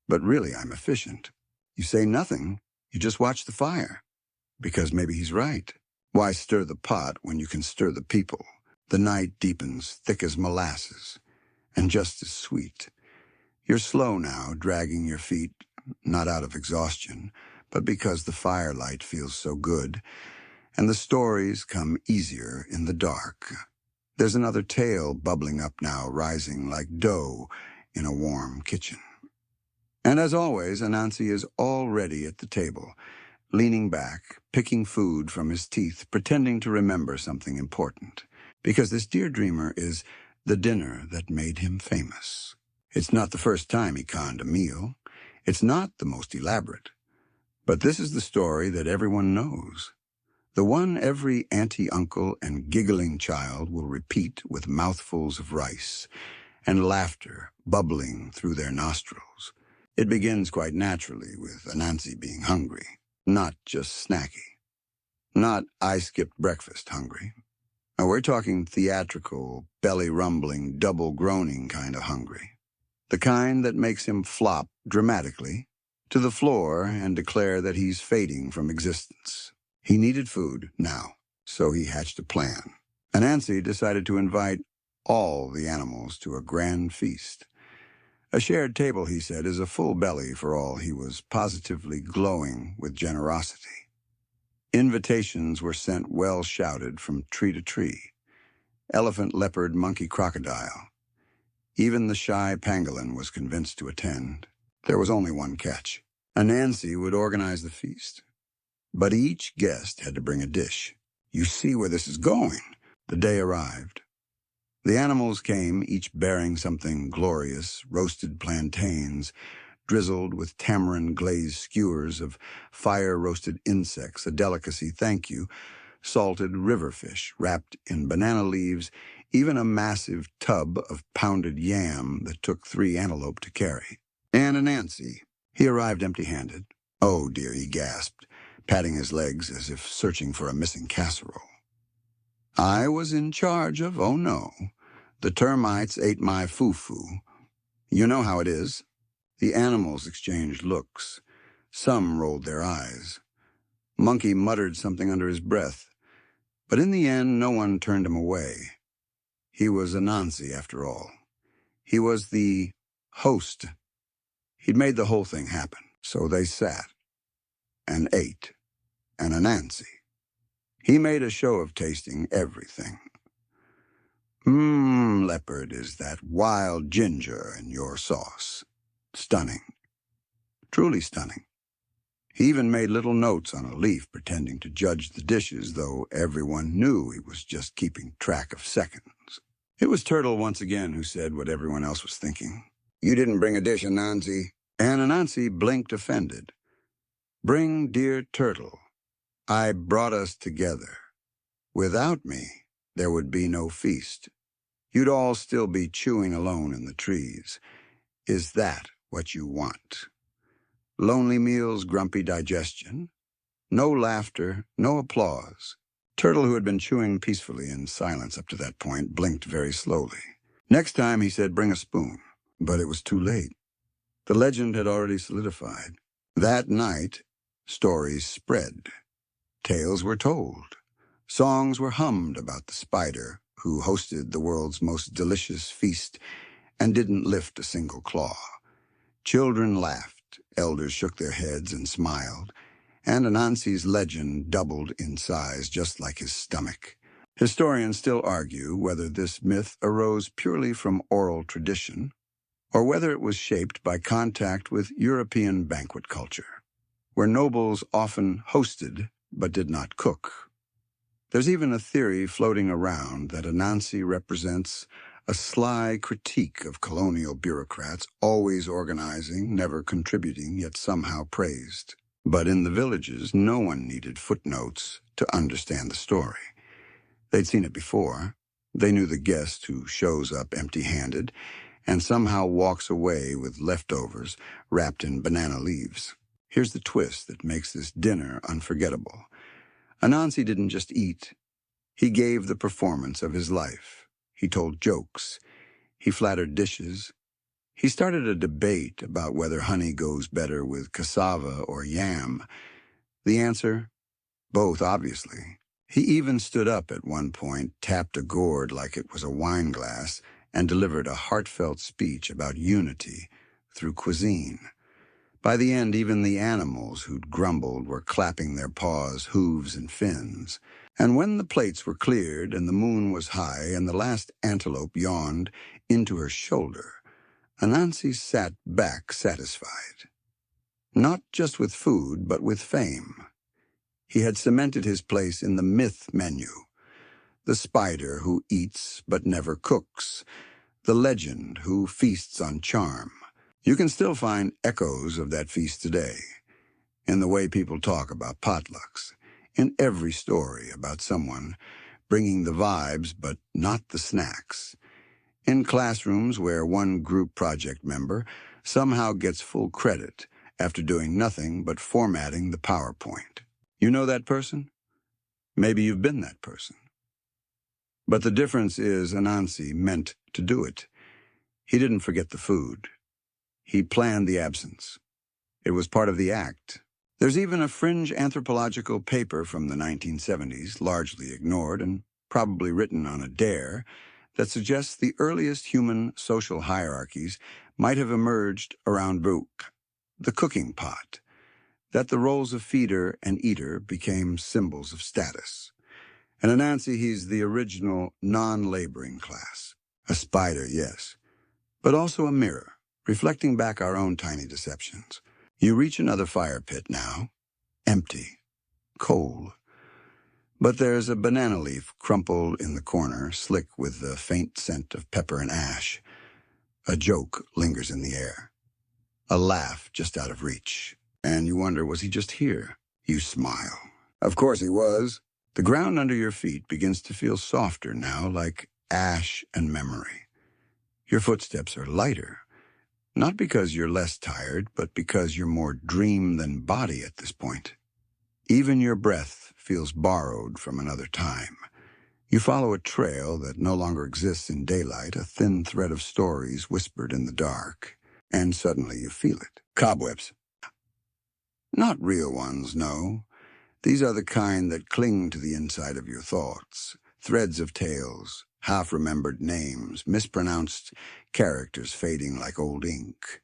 But really, I'm efficient. You say nothing, you just watch the fire. Because maybe he's right. Why stir the pot when you can stir the people? The night deepens, thick as molasses, and just as sweet. You're slow now, dragging your feet, not out of exhaustion, but because the firelight feels so good, and the stories come easier in the dark. There's another tale bubbling up now, rising like dough in a warm kitchen. And as always, Anansi is already at the table, leaning back, picking food from his teeth, pretending to remember something important. Because this dear dreamer is the dinner that made him famous. It's not the first time he conned a meal. It's not the most elaborate. But this is the story that everyone knows. The one every auntie, uncle, and giggling child will repeat with mouthfuls of rice and laughter bubbling through their nostrils. It begins quite naturally with Anansi being hungry, not just snacky. Not I skipped breakfast hungry. Now, we're talking theatrical, belly-rumbling, double-groaning kind of hungry. The kind that makes him flop dramatically to the floor and declare that he's fading from existence. He needed food now, so he hatched a plan. Anansi decided to invite all the animals to a grand feast. A shared table, he said, is a full belly for all he was positively glowing with generosity. Invitations were sent well shouted from tree to tree. Elephant, leopard, monkey, crocodile. Even the shy pangolin was convinced to attend. There was only one catch. Anansi would organize the feast. But each guest had to bring a dish. You see where this is going. The day arrived. The animals came, each bearing something glorious, roasted plantains, drizzled with tamarind-glazed skewers of fire-roasted insects, a delicacy, thank you, salted river fish wrapped in banana leaves, even a massive tub of pounded yam that took 3 antelope to carry. And Anansi, he arrived empty-handed. Oh, dear, he gasped, patting his legs as if searching for a missing casserole. I was in charge of, oh no, the termites ate my foo-foo. You know how it is. The animals exchanged looks. Some rolled their eyes. Monkey muttered something under his breath. But in the end, no one turned him away. He was Anansi, after all. He was the host. He'd made the whole thing happen. So they sat and ate. And Anansi, he made a show of tasting everything. Leopard, is that wild ginger in your sauce. Stunning. Truly stunning. He even made little notes on a leaf pretending to judge the dishes, though everyone knew he was just keeping track of seconds. It was Turtle once again who said what everyone else was thinking. You didn't bring a dish, Anansi. And Anansi blinked offended. Bring dear Turtle. I brought us together. Without me, there would be no feast. You'd all still be chewing alone in the trees. Is that what you want? Lonely meals, grumpy digestion. No laughter, no applause. Turtle, who had been chewing peacefully in silence up to that point, blinked very slowly. Next time, he said, bring a spoon. But it was too late. The legend had already solidified. That night, stories spread. Tales were told. Songs were hummed about the spider who hosted the world's most delicious feast and didn't lift a single claw. Children laughed, elders shook their heads and smiled, and Anansi's legend doubled in size just like his stomach. Historians still argue whether this myth arose purely from oral tradition or whether it was shaped by contact with European banquet culture, where nobles often hosted but did not cook. There's even a theory floating around that Anansi represents a sly critique of colonial bureaucrats, always organizing, never contributing, yet somehow praised. But in the villages, no one needed footnotes to understand the story. They'd seen it before. They knew the guest who shows up empty-handed and somehow walks away with leftovers wrapped in banana leaves. Here's the twist that makes this dinner unforgettable. Anansi didn't just eat. He gave the performance of his life. He told jokes. He flattered dishes. He started a debate about whether honey goes better with cassava or yam. The answer? Both, obviously. He even stood up at one point, tapped a gourd like it was a wine glass, and delivered a heartfelt speech about unity through cuisine. By the end, even the animals who'd grumbled were clapping their paws, hooves, and fins. And when the plates were cleared and the moon was high and the last antelope yawned into her shoulder, Anansi sat back satisfied. Not just with food, but with fame. He had cemented his place in the myth menu. The spider who eats but never cooks. The legend who feasts on charm. You can still find echoes of that feast today, in the way people talk about potlucks, in every story about someone bringing the vibes but not the snacks, in classrooms where one group project member somehow gets full credit after doing nothing but formatting the PowerPoint. You know that person? Maybe you've been that person. But the difference is Anansi meant to do it. He didn't forget the food. He planned the absence. It was part of the act. There's even a fringe anthropological paper from the 1970s, largely ignored and probably written on a dare, that suggests the earliest human social hierarchies might have emerged around Buk, the cooking pot, that the roles of feeder and eater became symbols of status. And Anansi, he's the original non-laboring class. A spider, yes, but also a mirror, reflecting back our own tiny deceptions. You reach another fire pit now, empty, cold. But there's a banana leaf crumpled in the corner, slick with the faint scent of pepper and ash. A joke lingers in the air. A laugh just out of reach. And you wonder, was he just here? You smile. Of course he was. The ground under your feet begins to feel softer now, like ash and memory. Your footsteps are lighter. Not because you're less tired, but because you're more dream than body at this point. Even your breath feels borrowed from another time. You follow a trail that no longer exists in daylight, a thin thread of stories whispered in the dark, and suddenly you feel it. Cobwebs. Not real ones, no. These are the kind that cling to the inside of your thoughts, threads of tales, half-remembered names, mispronounced characters fading like old ink.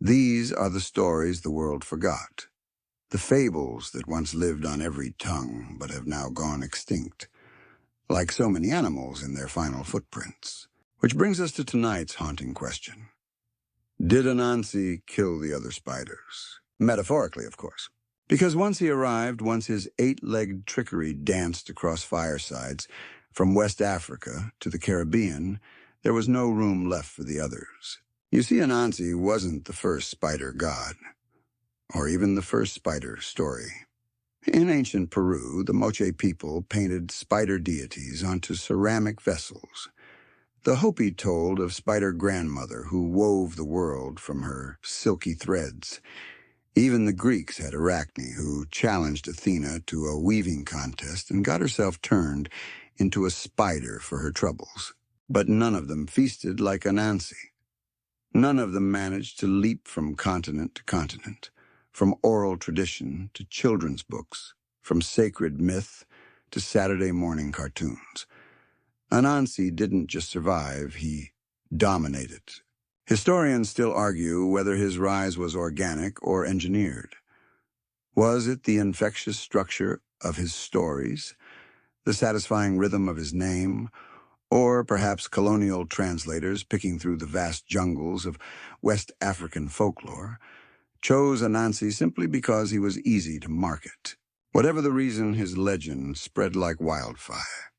These are the stories the world forgot, the fables that once lived on every tongue but have now gone extinct, like so many animals in their final footprints. Which brings us to tonight's haunting question. Did Anansi kill the other spiders? Metaphorically, of course. Because once he arrived, once his eight-legged trickery danced across firesides, from West Africa to the Caribbean, there was no room left for the others. You see, Anansi wasn't the first spider god, or even the first spider story. In ancient Peru, the Moche people painted spider deities onto ceramic vessels. The Hopi told of spider grandmother who wove the world from her silky threads. Even the Greeks had Arachne, who challenged Athena to a weaving contest and got herself turned into a spider for her troubles. But none of them feasted like Anansi. None of them managed to leap from continent to continent, from oral tradition to children's books, from sacred myth to Saturday morning cartoons. Anansi didn't just survive, he dominated. Historians still argue whether his rise was organic or engineered. Was it the infectious structure of his stories, the satisfying rhythm of his name, or perhaps colonial translators picking through the vast jungles of West African folklore, chose Anansi simply because he was easy to market? Whatever the reason, his legend spread like wildfire.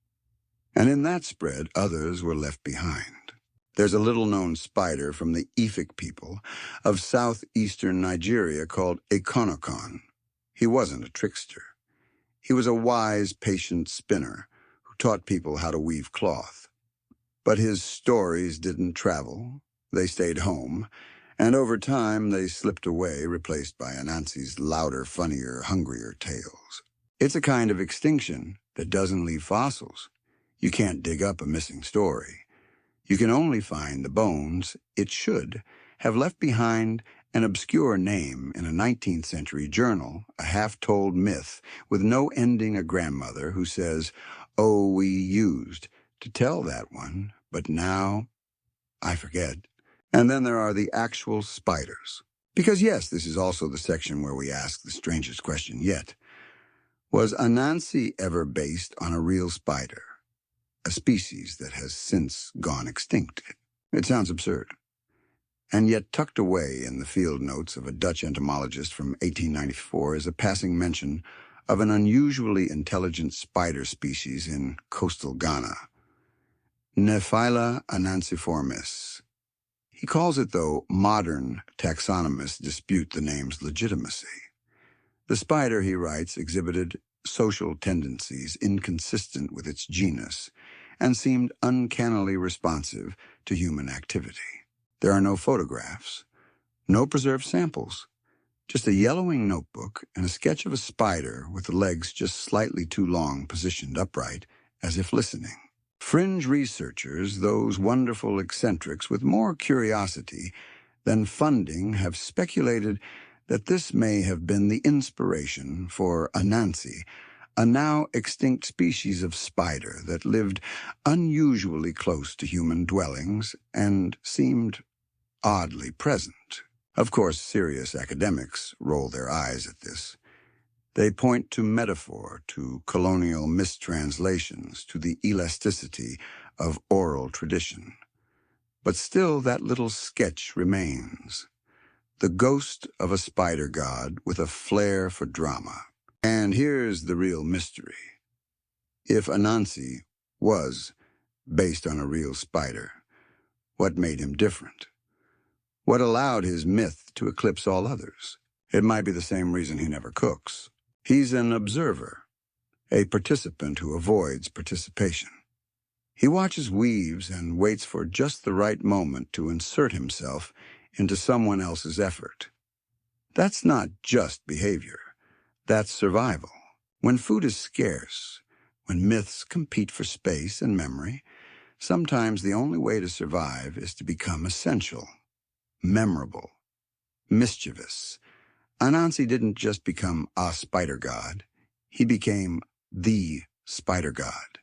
And in that spread, others were left behind. There's a little-known spider from the Efik people of southeastern Nigeria called Akan. He wasn't a trickster. He was a wise, patient spinner who taught people how to weave cloth. But his stories didn't travel. They stayed home, and over time they slipped away, replaced by Anansi's louder, funnier, hungrier tales. It's a kind of extinction that doesn't leave fossils. You can't dig up a missing story. You can only find the bones it should, have left behind an obscure name in a 19th century journal, a half-told myth with no ending a grandmother who says, "Oh, we used to tell that one, but now I forget." And then there are the actual spiders. Because yes, this is also the section where we ask the strangest question yet. Was Anansi ever based on a real spider, a species that has since gone extinct? It sounds absurd. And yet tucked away in the field notes of a Dutch entomologist from 1894 is a passing mention of an unusually intelligent spider species in coastal Ghana, Nephyla anansiformis. He calls it, though modern taxonomists dispute the name's legitimacy. The spider, he writes, exhibited social tendencies inconsistent with its genus and seemed uncannily responsive to human activity. There are no photographs, no preserved samples, just a yellowing notebook and a sketch of a spider with the legs just slightly too long positioned upright, as if listening. Fringe researchers, those wonderful eccentrics with more curiosity than funding, have speculated that this may have been the inspiration for Anansi, a now extinct species of spider that lived unusually close to human dwellings and seemed oddly present. Of course, serious academics roll their eyes at this. They point to metaphor, to colonial mistranslations, to the elasticity of oral tradition. But still that little sketch remains. The ghost of a spider god with a flair for drama. And here's the real mystery. If Anansi was based on a real spider, what made him different? What allowed his myth to eclipse all others? It might be the same reason he never cooks. He's an observer, a participant who avoids participation. He watches weaves and waits for just the right moment to insert himself into someone else's effort. That's not just behavior. That's survival. When food is scarce, when myths compete for space and memory, sometimes the only way to survive is to become essential, memorable, mischievous. Anansi didn't just become a spider god. He became the spider god.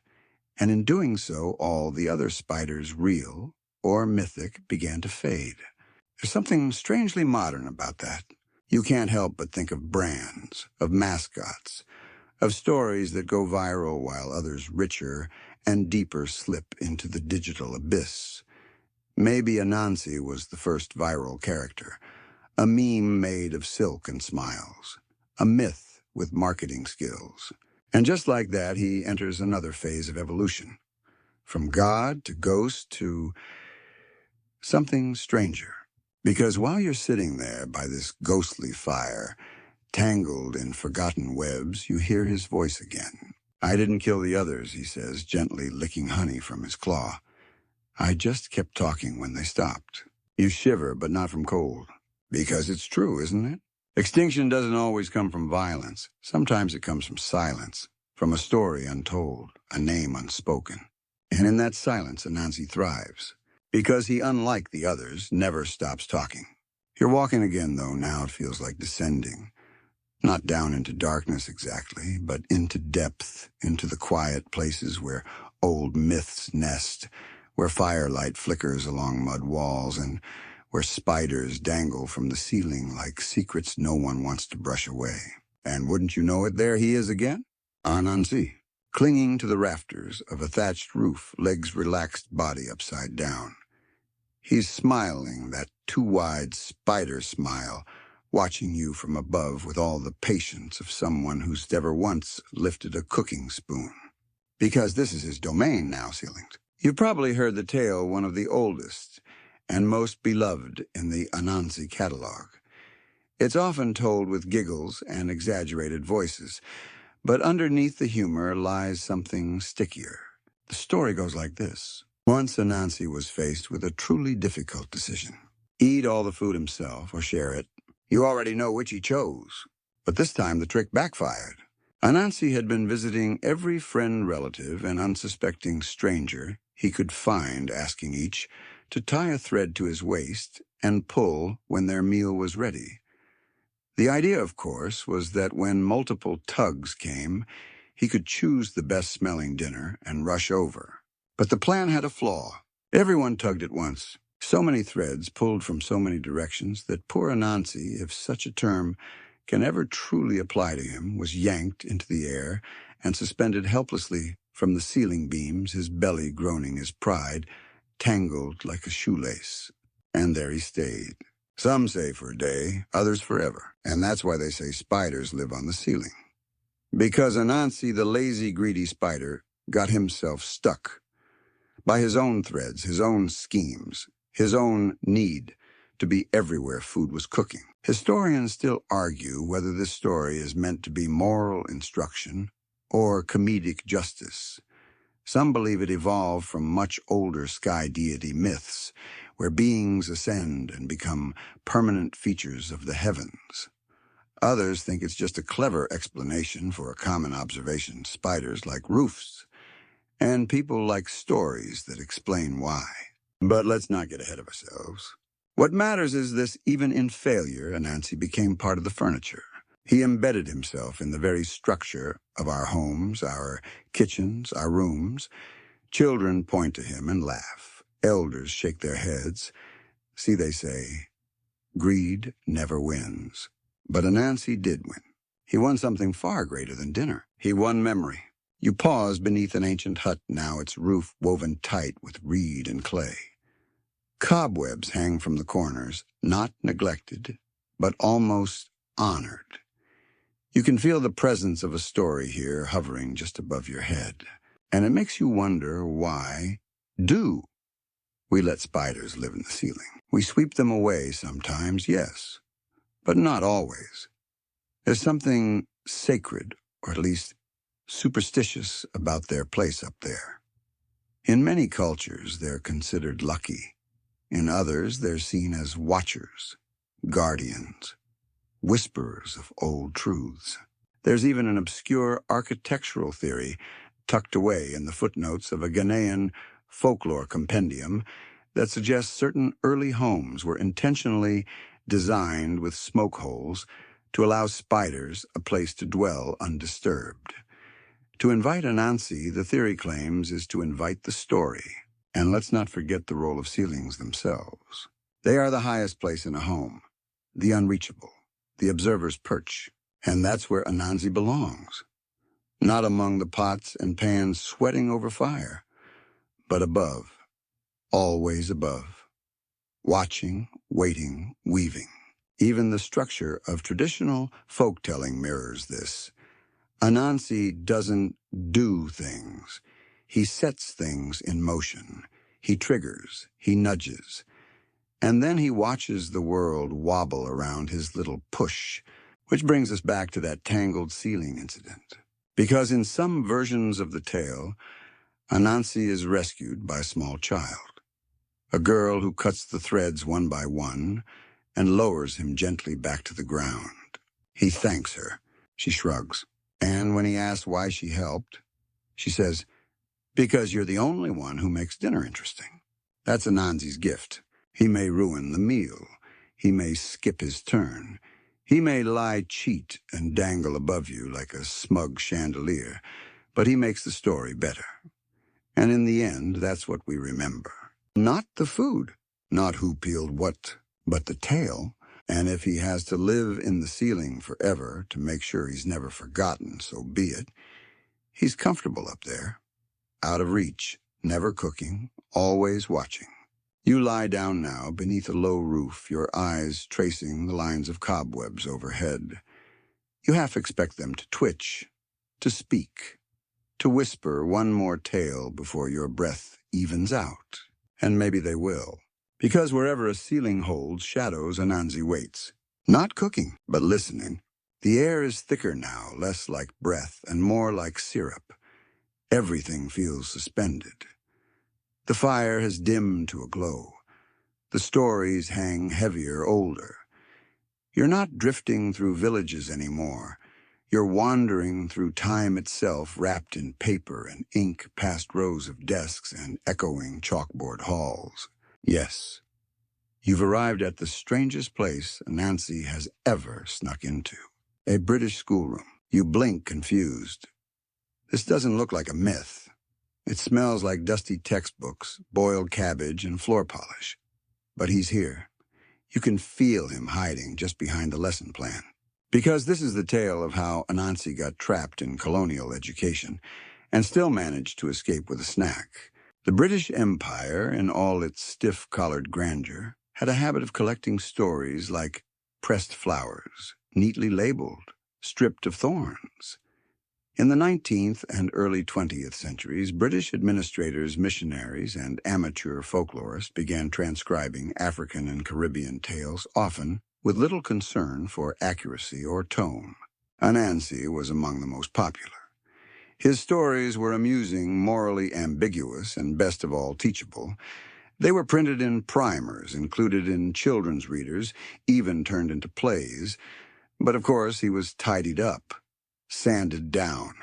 And in doing so, all the other spiders, real or mythic, began to fade. There's something strangely modern about that. You can't help but think of brands, of mascots, of stories that go viral while others richer and deeper slip into the digital abyss. Maybe Anansi was the first viral character, a meme made of silk and smiles, a myth with marketing skills. And just like that, he enters another phase of evolution, from god to ghost to something stranger. Because while you're sitting there by this ghostly fire, tangled in forgotten webs, you hear his voice again. "I didn't kill the others," he says, gently licking honey from his claw. "I just kept talking when they stopped." You shiver, but not from cold. Because it's true, isn't it? Extinction doesn't always come from violence. Sometimes it comes from silence, from a story untold, a name unspoken. And in that silence, Anansi thrives. Because he, unlike the others, never stops talking. You're walking again, though. Now it feels like descending. Not down into darkness exactly, but into depth, into the quiet places where old myths nest, where firelight flickers along mud walls, and where spiders dangle from the ceiling like secrets no one wants to brush away. And wouldn't you know it, there he is again, Anansi, clinging to the rafters of a thatched roof, legs relaxed, body upside down. He's smiling, that too-wide spider smile, watching you from above with all the patience of someone who's never once lifted a cooking spoon. Because this is his domain now, Sealing. You've probably heard the tale, one of the oldest and most beloved in the Anansi catalog. It's often told with giggles and exaggerated voices, but underneath the humor lies something stickier. The story goes like this. Once Anansi was faced with a truly difficult decision. Eat all the food himself or share it. You already know which he chose. But this time the trick backfired. Anansi had been visiting every friend, relative, and unsuspecting stranger he could find, asking each to tie a thread to his waist and pull when their meal was ready. The idea, of course, was that when multiple tugs came, he could choose the best-smelling dinner and rush over. But the plan had a flaw. Everyone tugged at once. So many threads pulled from so many directions that poor Anansi, if such a term can ever truly apply to him, was yanked into the air and suspended helplessly from the ceiling beams, his belly groaning his pride, tangled like a shoelace. And there he stayed. Some say for a day, others forever. And that's why they say spiders live on the ceiling. Because Anansi, the lazy, greedy spider, got himself stuck by his own threads, his own schemes, his own need to be everywhere food was cooking. Historians still argue whether this story is meant to be moral instruction or comedic justice. Some believe it evolved from much older sky deity myths, where beings ascend and become permanent features of the heavens. Others think it's just a clever explanation for a common observation: spiders like roofs, and people like stories that explain why. But let's not get ahead of ourselves. What matters is this: even in failure, Anansi became part of the furniture. He embedded himself in the very structure of our homes, our kitchens, our rooms. Children point to him and laugh. Elders shake their heads. See, they say, greed never wins. But Anansi did win. He won something far greater than dinner. He won memory. You pause beneath an ancient hut, now its roof woven tight with reed and clay. Cobwebs hang from the corners, not neglected, but almost honored. You can feel the presence of a story here hovering just above your head. And it makes you wonder, why do we let spiders live in the ceiling? We sweep them away sometimes, yes, but not always. There's something sacred, or at least superstitious, about their place up there. In many cultures, they're considered lucky. In others, they're seen as watchers, guardians, whisperers of old truths. There's even an obscure architectural theory tucked away in the footnotes of a Ghanaian folklore compendium that suggests certain early homes were intentionally designed with smoke holes to allow spiders a place to dwell undisturbed. To invite Anansi, the theory claims, is to invite the story. And let's not forget the role of ceilings themselves. They are the highest place in a home, the unreachable, the observer's perch. And that's where Anansi belongs. Not among the pots and pans sweating over fire, but above, always above, watching, waiting, weaving. Even the structure of traditional folk-telling mirrors this. Anansi doesn't do things. He sets things in motion. He triggers, he nudges. And then he watches the world wobble around his little push, which brings us back to that tangled ceiling incident. Because in some versions of the tale, Anansi is rescued by a small child, a girl who cuts the threads one by one and lowers him gently back to the ground. He thanks her. She shrugs. And when he asks why she helped, she says, "Because you're the only one who makes dinner interesting." That's Anansi's gift. He may ruin the meal. He may skip his turn. He may lie, cheat, and dangle above you like a smug chandelier, but he makes the story better. And in the end, that's what we remember. Not the food, not who peeled what, but the tale. And if he has to live in the ceiling forever to make sure he's never forgotten, so be it. He's comfortable up there, out of reach, never cooking, always watching. You lie down now beneath a low roof, your eyes tracing the lines of cobwebs overhead. You half expect them to twitch, to speak, to whisper one more tale before your breath evens out. And maybe they will. Because wherever a ceiling holds shadows, Anansi waits. Not cooking, but listening. The air is thicker now, less like breath and more like syrup. Everything feels suspended. The fire has dimmed to a glow. The stories hang heavier, older. You're not drifting through villages anymore. You're wandering through time itself, wrapped in paper and ink, past rows of desks and echoing chalkboard halls. Yes, you've arrived at the strangest place Anansi has ever snuck into. A British schoolroom. You blink confused. This doesn't look like a myth. It smells like dusty textbooks, boiled cabbage, and floor polish. But he's here. You can feel him hiding just behind the lesson plan. Because this is the tale of how Anansi got trapped in colonial education and still managed to escape with a snack. The British Empire, in all its stiff-collared grandeur, had a habit of collecting stories like pressed flowers, neatly labeled, stripped of thorns. In the 19th and early 20th centuries, British administrators, missionaries, and amateur folklorists began transcribing African and Caribbean tales, often with little concern for accuracy or tone. Anansi was among the most popular. His stories were amusing, morally ambiguous, and best of all, teachable. They were printed in primers, included in children's readers, even turned into plays. But of course, he was tidied up, sanded down.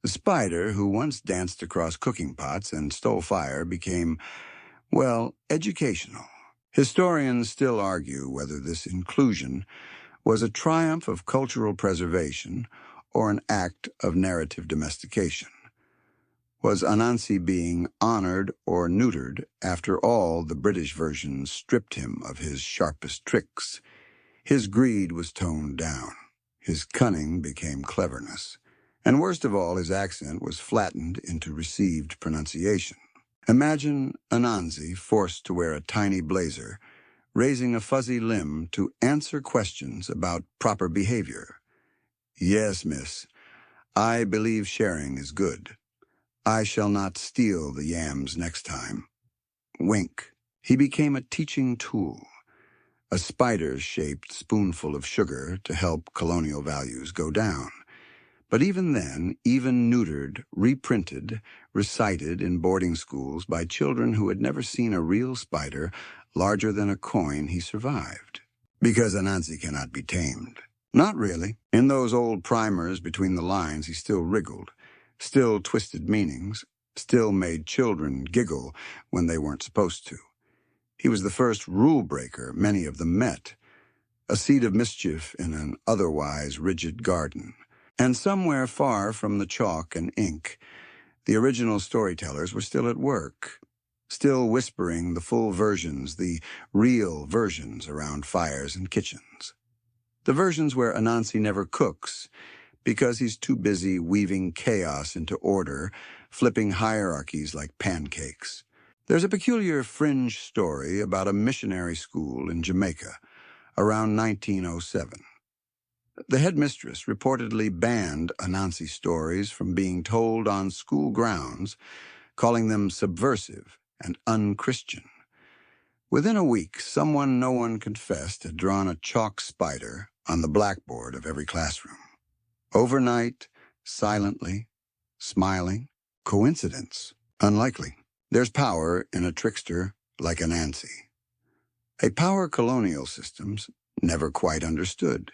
The spider, who once danced across cooking pots and stole fire, became, well, educational. Historians still argue whether this inclusion was a triumph of cultural preservation or an act of narrative domestication. Was Anansi being honored or neutered? After all, the British version stripped him of his sharpest tricks. His greed was toned down. His cunning became cleverness. And worst of all, his accent was flattened into received pronunciation. Imagine Anansi forced to wear a tiny blazer, raising a fuzzy limb to answer questions about proper behavior. Yes, miss, I believe sharing is good. I shall not steal the yams next time. Wink. He became a teaching tool, a spider-shaped spoonful of sugar to help colonial values go down. But even then, even neutered, reprinted, recited in boarding schools by children who had never seen a real spider larger than a coin, he survived. Because Anansi cannot be tamed. Not really. In those old primers between the lines, he still wriggled, still twisted meanings, still made children giggle when they weren't supposed to. He was the first rule breaker many of them met, a seed of mischief in an otherwise rigid garden. And somewhere far from the chalk and ink, the original storytellers were still at work, still whispering the full versions, the real versions around fires and kitchens. The versions where Anansi never cooks because he's too busy weaving chaos into order, flipping hierarchies like pancakes. There's a peculiar fringe story about a missionary school in Jamaica around 1907. The headmistress reportedly banned Anansi stories from being told on school grounds, calling them subversive and unchristian. Within a week, someone no one confessed had drawn a chalk spider on the blackboard of every classroom. Overnight, silently, smiling. Coincidence? Unlikely. There's power in a trickster like Anansi. A power colonial systems never quite understood.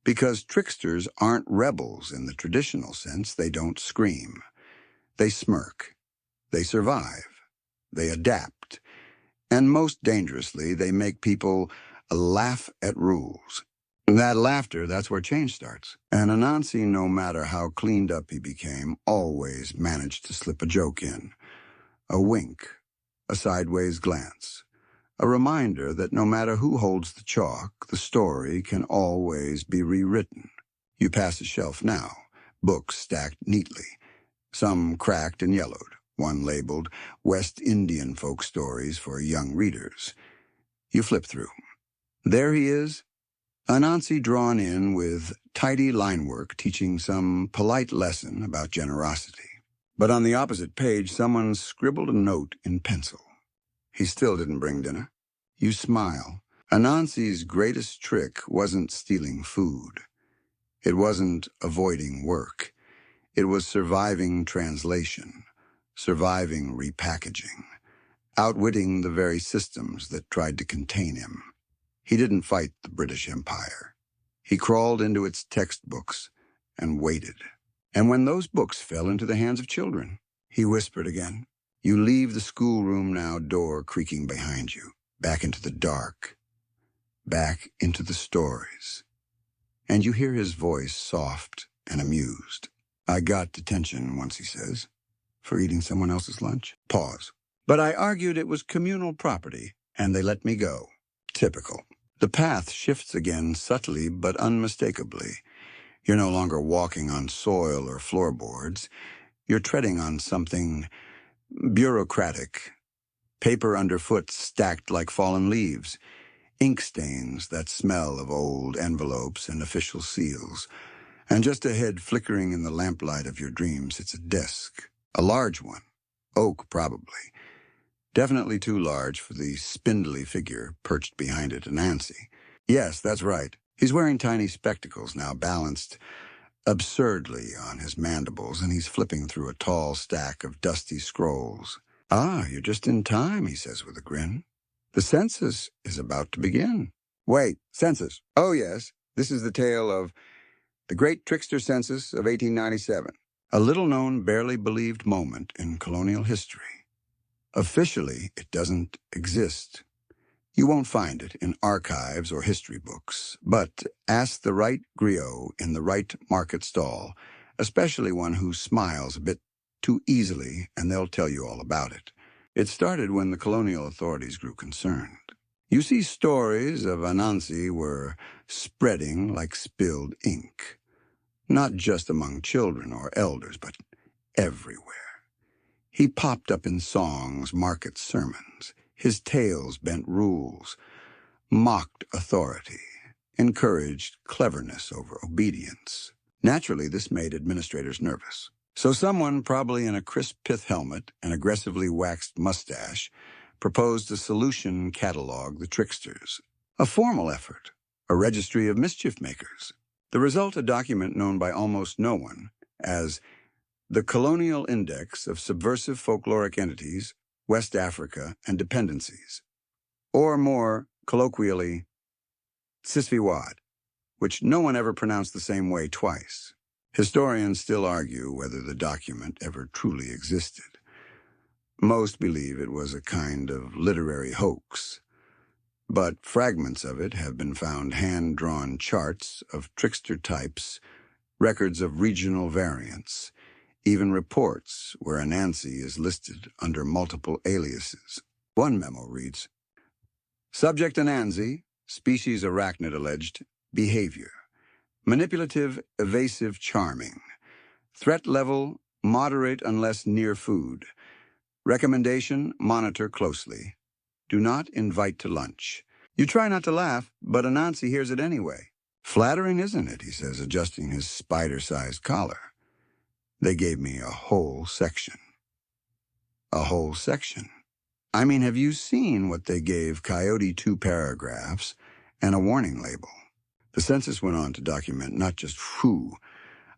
Because tricksters aren't rebels in the traditional sense, they don't scream. They smirk. They survive. They adapt. And most dangerously, they make people laugh at rules. That laughter, that's where change starts. And Anansi, no matter how cleaned up he became, always managed to slip a joke in. A wink, a sideways glance. A reminder that no matter who holds the chalk, the story can always be rewritten. You pass a shelf now, books stacked neatly, some cracked and yellowed, one labeled West Indian Folk Stories for Young Readers. You flip through. There he is, Anansi drawn in with tidy line work teaching some polite lesson about generosity. But on the opposite page, someone scribbled a note in pencil. He still didn't bring dinner. You smile. Anansi's greatest trick wasn't stealing food. It wasn't avoiding work. It was surviving translation, surviving repackaging, outwitting the very systems that tried to contain him. He didn't fight the British Empire. He crawled into its textbooks and waited. And when those books fell into the hands of children, he whispered again, You leave the schoolroom now, door creaking behind you, back into the dark, back into the stories. And you hear his voice, soft and amused. I got detention once, he says, for eating someone else's lunch. Pause. But I argued it was communal property, and they let me go. Typical. The path shifts again subtly but unmistakably. You're no longer walking on soil or floorboards. You're treading on something bureaucratic. Paper underfoot stacked like fallen leaves. Ink stains that smell of old envelopes and official seals. And just ahead, flickering in the lamplight of your dreams, it's a desk. A large one. Oak, probably. Definitely too large for the spindly figure perched behind it, Anansi. Yes, that's right. He's wearing tiny spectacles now, balanced absurdly on his mandibles, and he's flipping through a tall stack of dusty scrolls. Ah, you're just in time, he says with a grin. The census is about to begin. Wait, census. Oh, yes. This is the tale of the Great Trickster Census of 1897. A little-known, barely believed moment in colonial history. Officially, it doesn't exist. You won't find it in archives or history books, but ask the right griot in the right market stall, especially one who smiles a bit too easily, and they'll tell you all about it. It started when the colonial authorities grew concerned. You see, stories of Anansi were spreading like spilled ink, not just among children or elders, but everywhere. He popped up in songs, market sermons. His tales bent rules, mocked authority, encouraged cleverness over obedience. Naturally, this made administrators nervous. So someone, probably in a crisp pith helmet and aggressively waxed mustache, proposed a solution catalog, the Tricksters. A formal effort, a registry of mischief makers. The result, a document known by almost no one as the Colonial Index of Subversive Folkloric Entities, West Africa, and Dependencies, or more colloquially, Sisviwad, which no one ever pronounced the same way twice. Historians still argue whether the document ever truly existed. Most believe it was a kind of literary hoax, but fragments of it have been found hand-drawn charts of trickster types, records of regional variants, even reports where Anansi is listed under multiple aliases. One memo reads, Subject Anansi, species arachnid alleged, behavior. Manipulative, evasive, charming. Threat level, moderate unless near food. Recommendation, monitor closely. Do not invite to lunch. You try not to laugh, but Anansi hears it anyway. Flattering, isn't it, he says, adjusting his spider-sized collar. They gave me a whole section. A whole section. I mean, have you seen what they gave Coyote 2 paragraphs and a warning label? The census went on to document not just who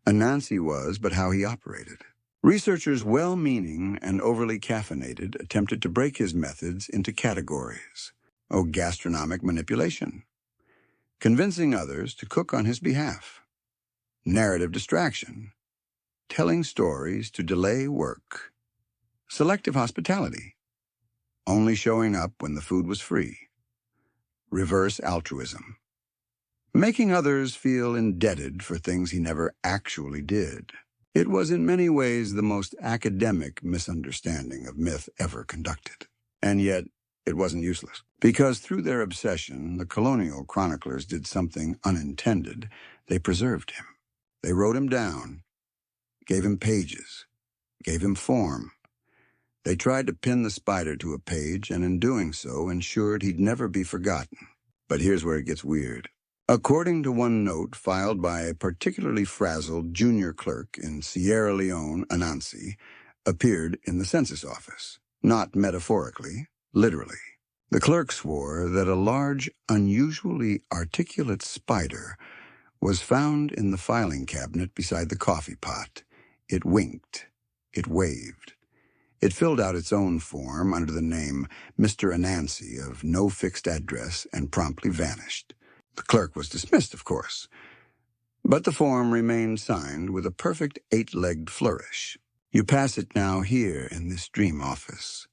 Anansi was, but how he operated. Researchers, well-meaning and overly caffeinated, attempted to break his methods into categories. Gastronomic manipulation. Convincing others to cook on his behalf. Narrative distraction. Telling stories to delay work. Selective hospitality. Only showing up when the food was free. Reverse altruism. Making others feel indebted for things he never actually did. It was in many ways the most academic misunderstanding of myth ever conducted. And yet, it wasn't useless. Because through their obsession, the colonial chroniclers did something unintended. They preserved him. They wrote him down, gave him pages, gave him form. They tried to pin the spider to a page, and in doing so, ensured he'd never be forgotten. But here's where it gets weird. According to one note filed by a particularly frazzled junior clerk in Sierra Leone, Anansi appeared in the census office. Not metaphorically, literally. The clerk swore that a large, unusually articulate spider was found in the filing cabinet beside the coffee pot. It winked. It waved. It filled out its own form under the name Mr. Anansi of no fixed address and promptly vanished. The clerk was dismissed, of course, but the form remained signed with a perfect 8-legged flourish. You pass it now here in this dream office.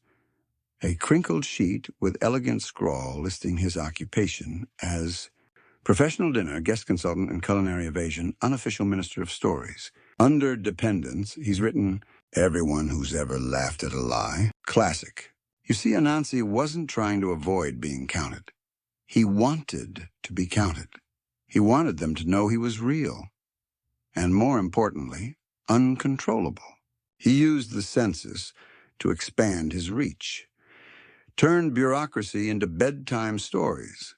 A crinkled sheet with elegant scrawl listing his occupation as professional dinner, guest consultant and culinary evasion, unofficial minister of stories. Under dependents, he's written, everyone who's ever laughed at a lie. Classic. You see, Anansi wasn't trying to avoid being counted. He wanted to be counted. He wanted them to know he was real. And more importantly, uncontrollable. He used the census to expand his reach. Turned bureaucracy into bedtime stories.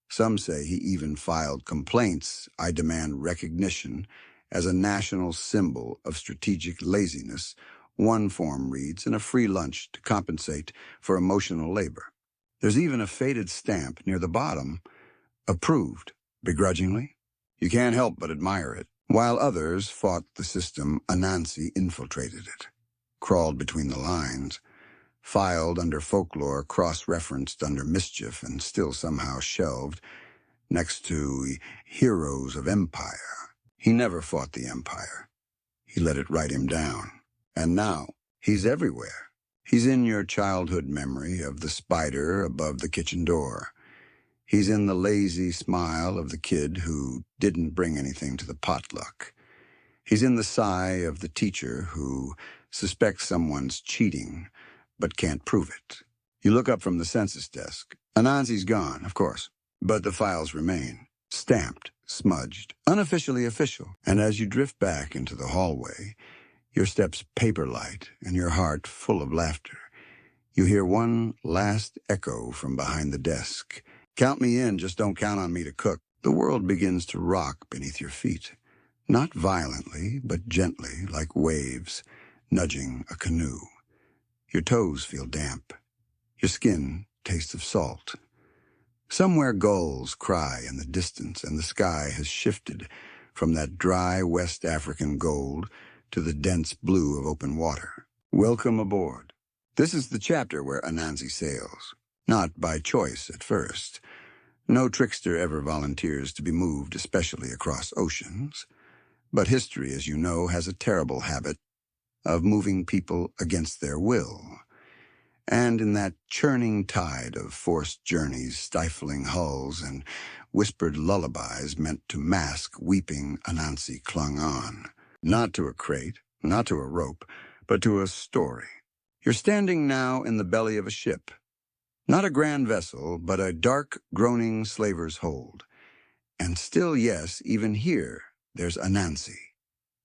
Some say he even filed complaints, I demand recognition, as a national symbol of strategic laziness. One form reads, and a free lunch to compensate for emotional labor. There's even a faded stamp near the bottom, approved, begrudgingly. You can't help but admire it. While others fought the system, Anansi infiltrated it, crawled between the lines, filed under folklore, cross-referenced under mischief, and still somehow shelved next to heroes of empire. He never fought the empire. He let it write him down. And now, he's everywhere. He's in your childhood memory of the spider above the kitchen door. He's in the lazy smile of the kid who didn't bring anything to the potluck. He's in the sigh of the teacher who suspects someone's cheating, but can't prove it. You look up from the census desk. Anansi's gone, of course, but the files remain, stamped, smudged, unofficially official. And as you drift back into the hallway, your steps paper-light and your heart full of laughter, you hear one last echo from behind the desk. Count me in, just don't count on me to cook. The world begins to rock beneath your feet. Not violently, but gently, like waves, nudging a canoe. Your toes feel damp. Your skin tastes of salt. Somewhere gulls cry in the distance, and the sky has shifted from that dry West African gold to the dense blue of open water. Welcome aboard. This is the chapter where Anansi sails. Not by choice at first. No trickster ever volunteers to be moved, especially across oceans. But history, as you know, has a terrible habit of moving people against their will. And in that churning tide of forced journeys, stifling hulls, and whispered lullabies meant to mask weeping, Anansi clung on. Not to a crate, not to a rope, but to a story. You're standing now in the belly of a ship. Not a grand vessel, but a dark, groaning slaver's hold. And still, yes, even here, there's Anansi,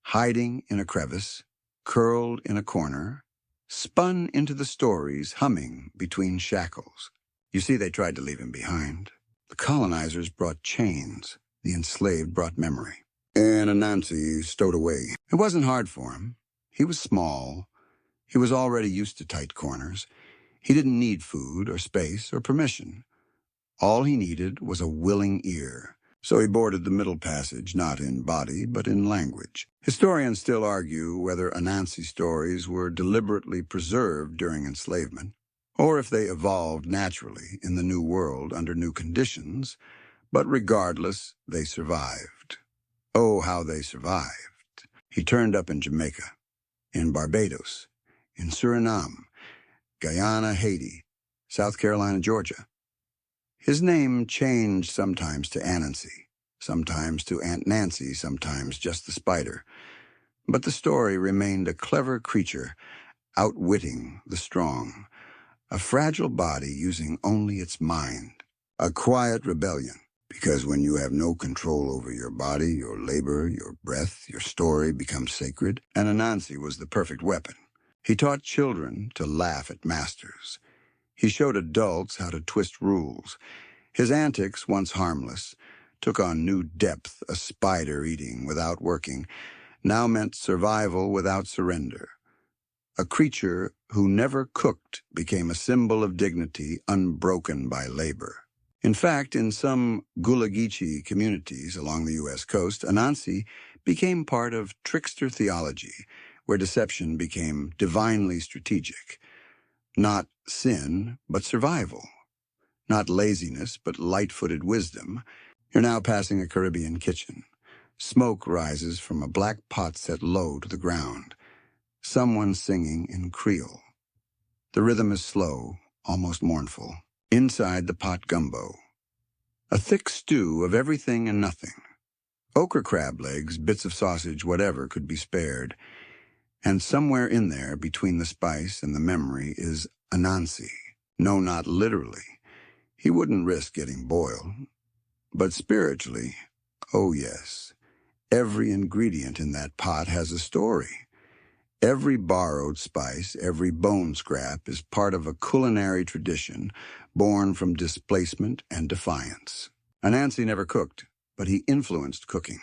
hiding in a crevice, curled in a corner, spun into the stories, humming between shackles. You see, they tried to leave him behind. The colonizers brought chains. The enslaved brought memory. And Anansi stowed away. It wasn't hard for him. He was small. He was already used to tight corners. He didn't need food or space or permission. All he needed was a willing ear. So he boarded the middle passage, not in body, but in language. Historians still argue whether Anansi's stories were deliberately preserved during enslavement, or if they evolved naturally in the New World under new conditions, but regardless, they survived. Oh, how they survived. He turned up in Jamaica, in Barbados, in Suriname, Guyana, Haiti, South Carolina, Georgia. His name changed sometimes to Anansi, sometimes to Aunt Nancy, sometimes just the spider. But the story remained a clever creature, outwitting the strong, a fragile body using only its mind, a quiet rebellion. Because when you have no control over your body, your labor, your breath, your story becomes sacred, and Anansi was the perfect weapon. He taught children to laugh at masters. He showed adults how to twist rules. His antics, once harmless, took on new depth. A spider eating without working now meant survival without surrender. A creature who never cooked became a symbol of dignity unbroken by labor. In fact, in some Gulagichi communities along the U.S. coast, Anansi became part of trickster theology, where deception became divinely strategic. Not sin, but survival. Not laziness, but light-footed wisdom. You're now passing a Caribbean kitchen. Smoke rises from a black pot set low to the ground. someone singing in Creole. The rhythm is slow, almost mournful. Inside the pot gumbo, a thick stew of everything and nothing. Okra crab legs, bits of sausage, whatever could be spared. And somewhere in there, between the spice and the memory, is Anansi. No, not literally. He wouldn't risk getting boiled. But spiritually, oh yes. Every ingredient in that pot has a story. Every borrowed spice, every bone scrap is part of a culinary tradition born from displacement and defiance. Anansi never cooked, but he influenced cooking.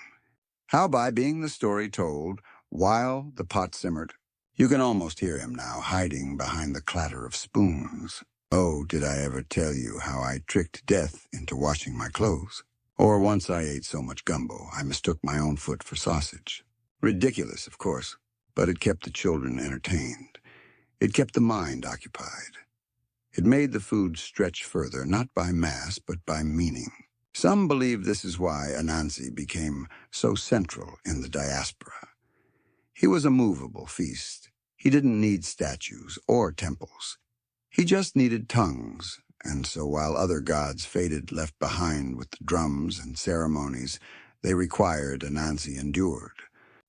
How by being the story told while the pot simmered. You can almost hear him now, hiding behind the clatter of spoons. Oh, did I ever tell you how I tricked death into washing my clothes? Or once I ate so much gumbo, I mistook my own foot for sausage. Ridiculous, of course, but it kept the children entertained. It kept the mind occupied. It made the food stretch further, not by mass, but by meaning. Some believe this is why Anansi became so central in the diaspora. He was a movable feast. He didn't need statues or temples. He just needed tongues, and so while other gods faded left behind with the drums and ceremonies they required, Anansi endured,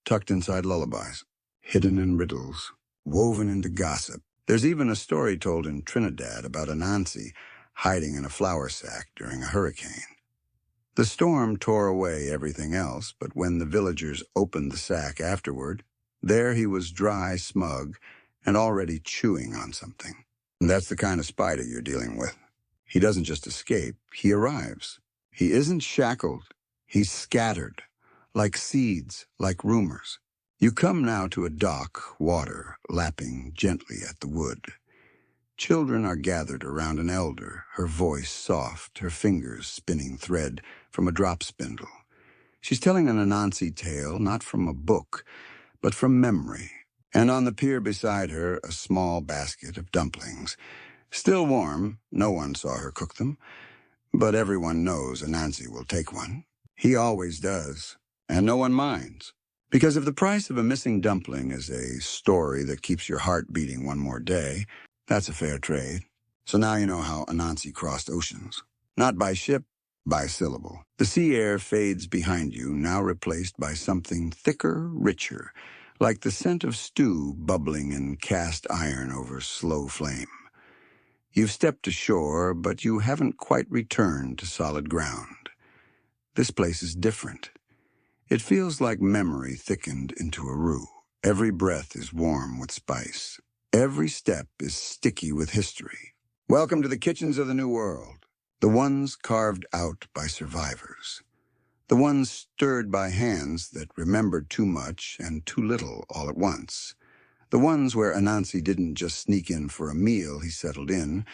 tucked inside lullabies, hidden in riddles, woven into gossip. There's even a story told in Trinidad about Anansi hiding in a flour sack during a hurricane. The storm tore away everything else, but when the villagers opened the sack afterward, there he was, dry, smug, and already chewing on something. And that's the kind of spider you're dealing with. He doesn't just escape, he arrives. He isn't shackled, he's scattered, like seeds, like rumors. You come now to a dock, water lapping gently at the wood. Children are gathered around an elder, her voice soft, her fingers spinning thread from a drop spindle. She's telling an Anansi tale, not from a book, but from memory. And on the pier beside her, a small basket of dumplings. Still warm, no one saw her cook them, but everyone knows Anansi will take one. He always does, and no one minds. Because if the price of a missing dumpling is a story that keeps your heart beating one more day, that's a fair trade. So now you know how Anansi crossed oceans. Not by ship, by syllable. The sea air fades behind you, now replaced by something thicker, richer, like the scent of stew bubbling in cast iron over slow flame. You've stepped ashore, but you haven't quite returned to solid ground. This place is different. It feels like memory thickened into a roux. Every breath is warm with spice. Every step is sticky with history. Welcome to the kitchens of the New World, the ones carved out by survivors, the ones stirred by hands that remembered too much and too little all at once, the ones where Anansi didn't just sneak in for a meal, he settled in,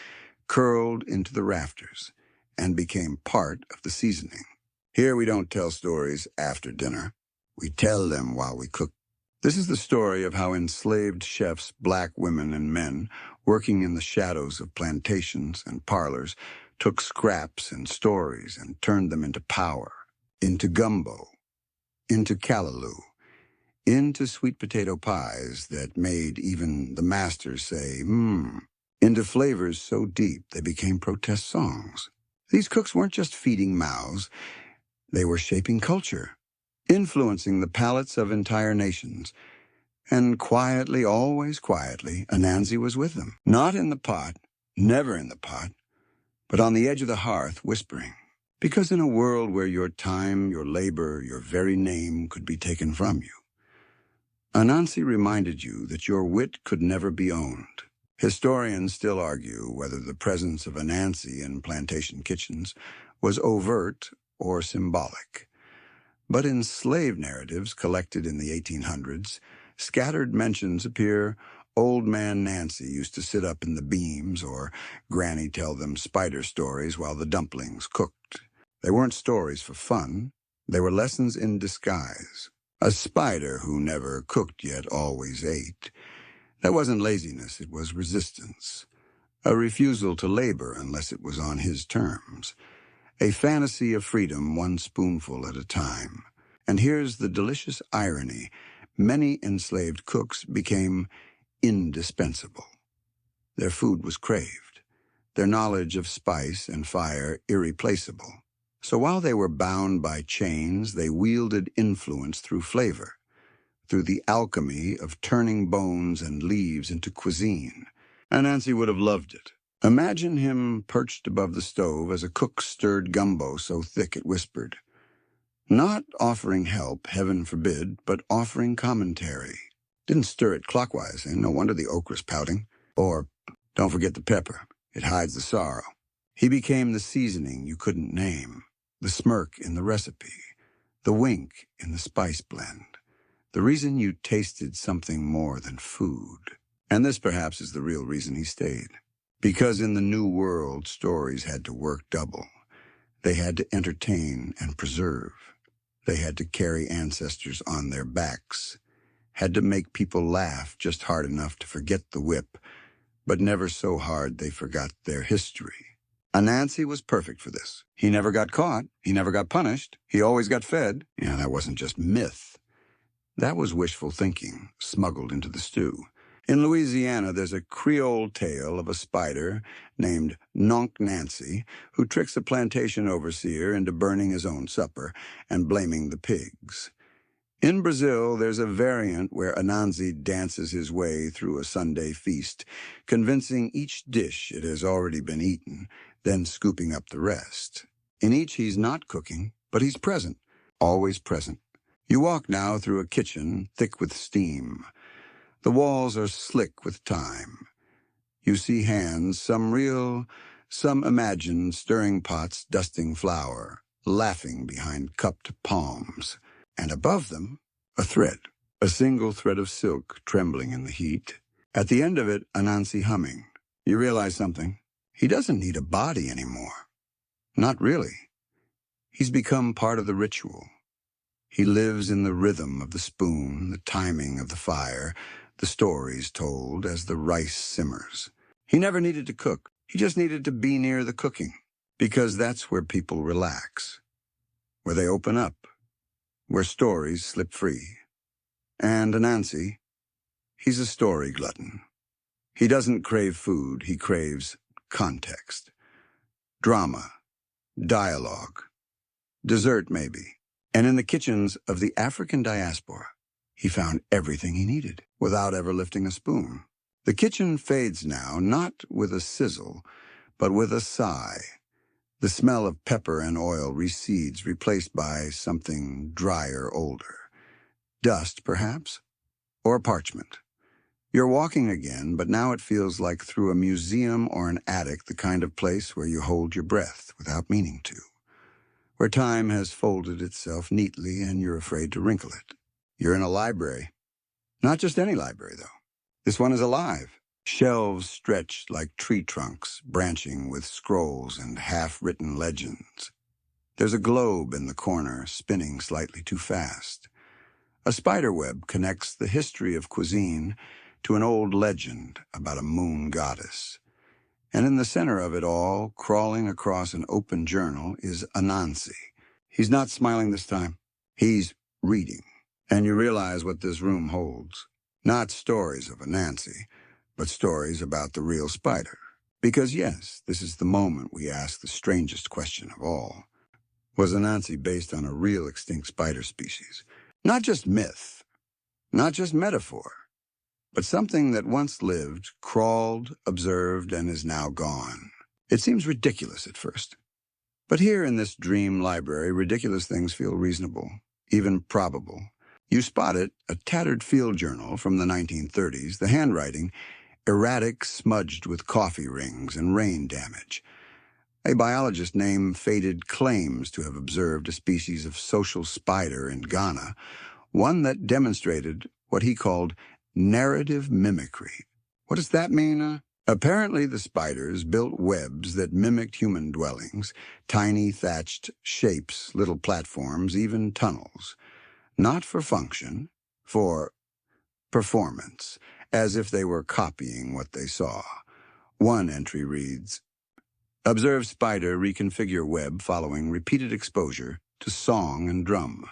curled into the rafters, and became part of the seasoning. Here we don't tell stories after dinner. We tell them while we cook. This is the story of how enslaved chefs, black women and men, working in the shadows of plantations and parlors, took scraps and stories and turned them into power, into gumbo, into callaloo, into sweet potato pies that made even the masters say, into flavors so deep they became protest songs. These cooks weren't just feeding mouths, they were shaping culture, influencing the palates of entire nations. And quietly, always quietly, Anansi was with them. Not in the pot, never in the pot, but on the edge of the hearth, whispering. Because in a world where your time, your labor, your very name could be taken from you, Anansi reminded you that your wit could never be owned. Historians still argue whether the presence of Anansi in plantation kitchens was overt or symbolic. But in slave narratives collected in the 1800s, scattered mentions appear. Old Man Nancy used to sit up in the beams, or Granny tell them spider stories while the dumplings cooked. They weren't stories for fun. They were lessons in disguise. A spider who never cooked yet always ate. That wasn't laziness, it was resistance. A refusal to labor unless it was on his terms. A fantasy of freedom, one spoonful at a time. And here's the delicious irony. many enslaved cooks became indispensable. Their food was craved, their knowledge of spice and fire irreplaceable. So while they were bound by chains, they wielded influence through flavor, through the alchemy of turning bones and leaves into cuisine. Anansi would have loved it. Imagine him perched above the stove as a cook stirred gumbo so thick it whispered. Not offering help, heaven forbid, but offering commentary. Didn't stir it clockwise, and no wonder the okra's pouting. Or, don't forget the pepper. It hides the sorrow. He became the seasoning you couldn't name, the smirk in the recipe, the wink in the spice blend, the reason you tasted something more than food. And this perhaps is the real reason he stayed. Because in the New World, stories had to work double. They had to entertain and preserve. They had to carry ancestors on their backs, had to make people laugh just hard enough to forget the whip, but never so hard they forgot their history. Anansi was perfect for this. He never got caught. He never got punished. He always got fed. Yeah, that wasn't just myth. That was wishful thinking, smuggled into the stew. In Louisiana, there's a Creole tale of a spider named Nonk Nancy who tricks a plantation overseer into burning his own supper and blaming the pigs. In Brazil, there's a variant where Anansi dances his way through a Sunday feast, convincing each dish it has already been eaten, then scooping up the rest. In each, he's not cooking, but he's present, always present. You walk now through a kitchen thick with steam. The walls are slick with time. You see hands, some real, some imagined, stirring pots, dusting flour, laughing behind cupped palms. And above them, a thread, a single thread of silk trembling in the heat. At the end of it, Anansi humming. You realize something. He doesn't need a body anymore. Not really. He's become part of the ritual. He lives in the rhythm of the spoon, the timing of the fire, the stories told as the rice simmers. He never needed to cook. He just needed to be near the cooking, because that's where people relax, where they open up, where stories slip free. And Anansi, he's a story glutton. He doesn't crave food, he craves context. Drama, dialogue, dessert maybe. And in the kitchens of the African diaspora, he found everything he needed without ever lifting a spoon. The kitchen fades now, not with a sizzle, but with a sigh. The smell of pepper and oil recedes, replaced by something drier, older. Dust, perhaps? Or parchment. You're walking again, but now it feels like through a museum or an attic, the kind of place where you hold your breath without meaning to, where time has folded itself neatly and you're afraid to wrinkle it. You're in a library. Not just any library, though. This one is alive. Shelves stretched like tree trunks, branching with scrolls and half-written legends. There's a globe in the corner, spinning slightly too fast. A spider web connects the history of cuisine to an old legend about a moon goddess. And in the center of it all, crawling across an open journal, is Anansi. He's not smiling this time. He's reading. And you realize what this room holds. Not stories of Anansi, but stories about the real spider. Because yes, this is the moment we ask the strangest question of all. Was Anansi based on a real extinct spider species? Not just myth, not just metaphor, but something that once lived, crawled, observed, and is now gone. It seems ridiculous at first. But here in this dream library, ridiculous things feel reasonable, even probable. You spot it, a tattered field journal from the 1930s, the handwriting, erratic, smudged with coffee rings and rain damage. A biologist named Faded claims to have observed a species of social spider in Ghana, one that demonstrated what he called narrative mimicry. What does that mean? Apparently the spiders built webs that mimicked human dwellings, tiny thatched shapes, little platforms, even tunnels. Not for function, for performance, as if they were copying what they saw. One entry reads, "Observe spider reconfigure web following repeated exposure to song and drum.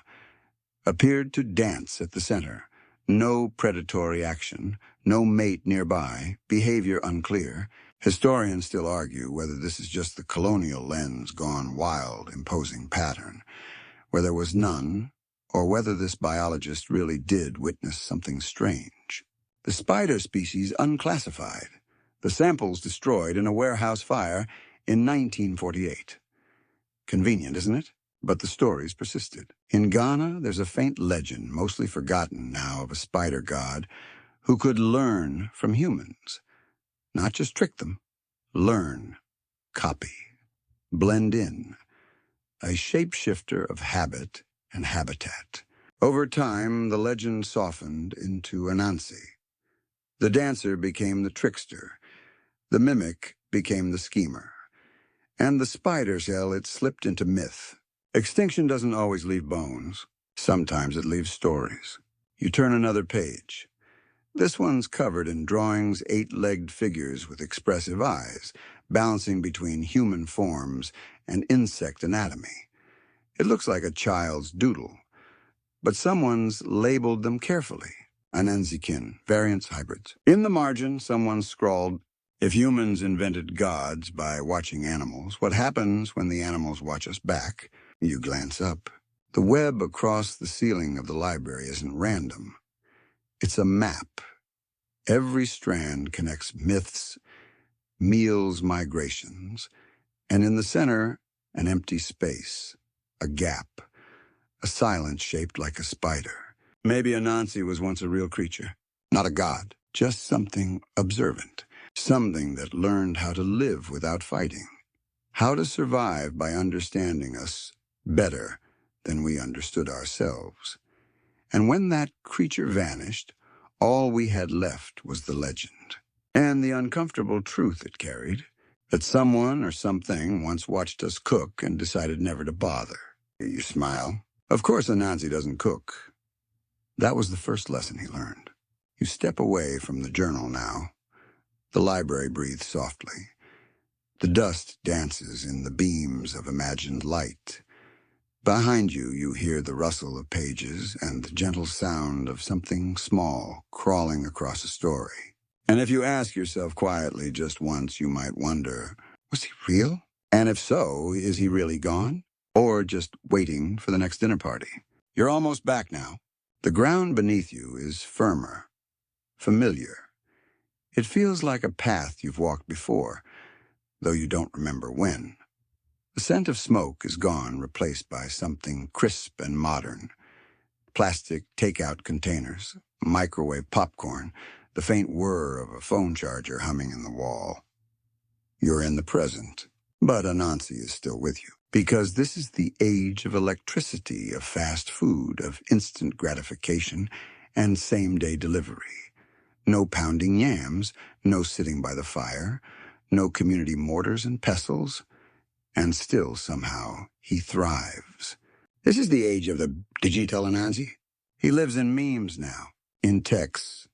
Appeared to dance at the center, No predatory action, no mate nearby, behavior unclear. Historians still argue whether this is just the colonial lens gone wild, imposing pattern, where there was none, or whether this biologist really did witness something strange. The spider species unclassified. The samples destroyed in a warehouse fire in 1948. Convenient, isn't it? But the stories persisted. In Ghana, there's a faint legend, mostly forgotten now, of a spider god who could learn from humans. Not just trick them. Learn. Copy. Blend in. A shapeshifter of habit and habitat. Over time, the legend softened into Anansi. The dancer became the trickster. The mimic became the schemer. And the spider shell, it slipped into myth. Extinction doesn't always leave bones. Sometimes it leaves stories. You turn another page. This one's covered in drawings, eight-legged figures with expressive eyes, balancing between human forms and insect anatomy. It looks like a child's doodle, but someone's labeled them carefully. Anansi variants, hybrids. In the margin, someone scrawled, "If humans invented gods by watching animals, what happens when the animals watch us back?" You glance up. The web across the ceiling of the library isn't random. It's a map. Every strand connects myths, meals, migrations, and in the center, an empty space, a gap, a silence shaped like a spider. Maybe Anansi was once a real creature, not a god, just something observant, something that learned how to live without fighting, how to survive by understanding us better than we understood ourselves. And when that creature vanished, all we had left was the legend, and the uncomfortable truth it carried, that someone or something once watched us cook and decided never to bother. You smile. Of course Anansi doesn't cook. That was the first lesson he learned. You step away from the journal now. The library breathes softly. The dust dances in the beams of imagined light. Behind you, you hear the rustle of pages and the gentle sound of something small crawling across a story. And if you ask yourself quietly just once, you might wonder, was he real? And if so, is he really gone? Or just waiting for the next dinner party? You're almost back now. The ground beneath you is firmer, familiar. It feels like a path you've walked before, though you don't remember when. The scent of smoke is gone, replaced by something crisp and modern. Plastic takeout containers, microwave popcorn, the faint whir of a phone charger humming in the wall. You're in the present, but Anansi is still with you. Because this is the age of electricity, of fast food, of instant gratification, and same-day delivery. No pounding yams, no sitting by the fire, no community mortars and pestles, and still, somehow, he thrives. This is the age of the digital Anansi. He lives in memes now, in texts,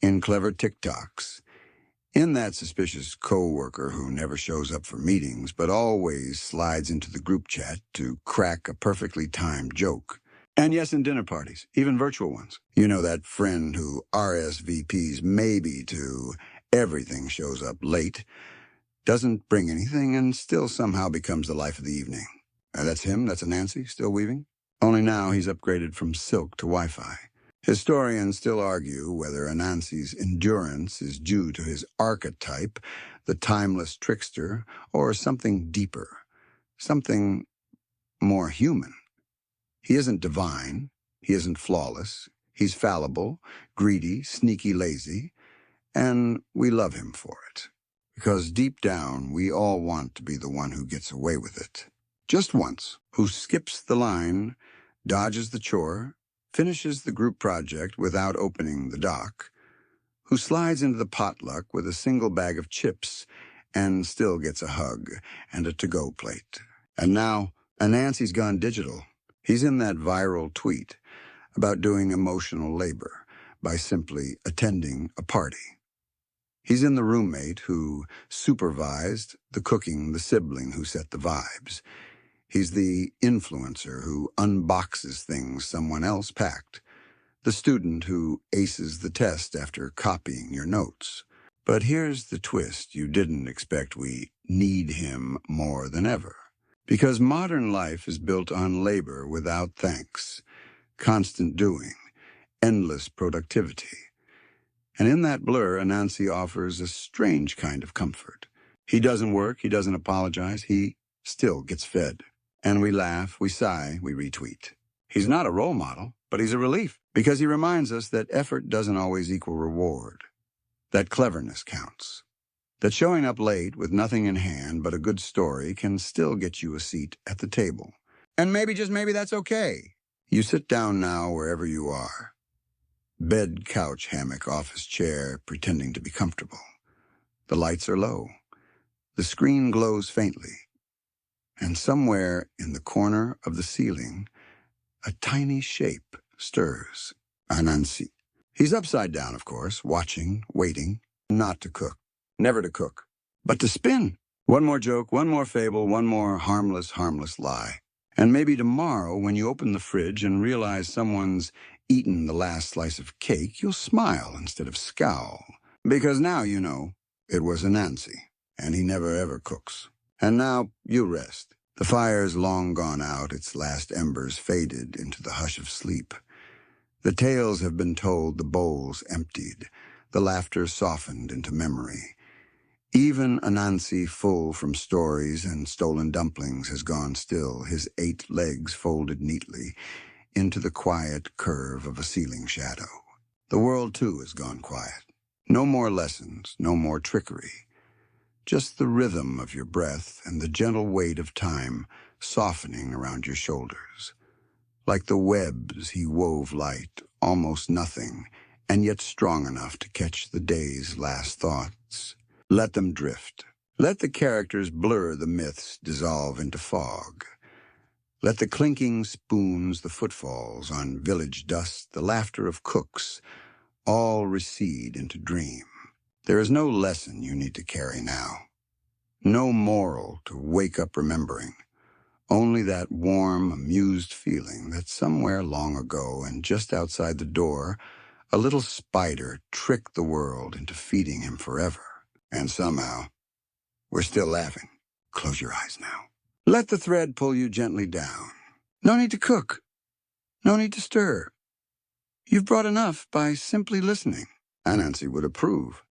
in clever TikToks, in that suspicious co-worker who never shows up for meetings but always slides into the group chat to crack a perfectly timed joke. And yes, in dinner parties, even virtual ones. You know, that friend who RSVPs maybe to everything, shows up late, doesn't bring anything, and still somehow becomes the life of the evening. That's him, that's Anansi, still weaving. Only now he's upgraded from silk to Wi-Fi. Historians still argue whether Anansi's endurance is due to his archetype, the timeless trickster, or something deeper, something more human. He isn't divine, he isn't flawless, he's fallible, greedy, sneaky, lazy, and we love him for it. Because deep down, we all want to be the one who gets away with it. Just once, who skips the line, dodges the chore, finishes the group project without opening the dock, who slides into the potluck with a single bag of chips and still gets a hug and a to-go plate. And now, Anansi's gone digital. He's in that viral tweet about doing emotional labor by simply attending a party. He's in the roommate who supervised the cooking, the sibling who set the vibes. He's the influencer who unboxes things someone else packed, the student who aces the test after copying your notes. But here's the twist you didn't expect: we need him more than ever. Because modern life is built on labor without thanks, constant doing, endless productivity. And in that blur, Anansi offers a strange kind of comfort. He doesn't work, he doesn't apologize, he still gets fed. And we laugh, we sigh, we retweet. He's not a role model, but he's a relief, because he reminds us that effort doesn't always equal reward, that cleverness counts, that showing up late with nothing in hand but a good story can still get you a seat at the table. And maybe, just maybe, that's okay. You sit down now wherever you are. Bed, couch, hammock, office chair, pretending to be comfortable. The lights are low. The screen glows faintly. And somewhere in the corner of the ceiling, a tiny shape stirs. Anansi. He's upside down, of course, watching, waiting, not to cook. Never to cook, but to spin. One more joke, one more fable, one more harmless lie. And maybe tomorrow, when you open the fridge and realize someone's eaten the last slice of cake, you'll smile instead of scowl. Because now you know it was Anansi, and he never ever cooks. And now you rest. The fire's long gone out, its last embers faded into the hush of sleep. The tales have been told, the bowls emptied, the laughter softened into memory. Even Anansi, full from stories and stolen dumplings, has gone still, his 8 legs folded neatly into the quiet curve of a ceiling shadow. The world, too, has gone quiet. No more lessons, no more trickery. Just the rhythm of your breath and the gentle weight of time softening around your shoulders. Like the webs he wove light, almost nothing, and yet strong enough to catch the day's last thoughts. Let them drift. Let the characters blur, the myths dissolve into fog. Let the clinking spoons, the footfalls on village dust, the laughter of cooks, all recede into dream. There is no lesson you need to carry now. No moral to wake up remembering. Only that warm, amused feeling that somewhere long ago and just outside the door, a little spider tricked the world into feeding him forever. And somehow, we're still laughing. Close your eyes now. Let the thread pull you gently down. No need to cook. No need to stir. You've brought enough by simply listening. Anansi would approve.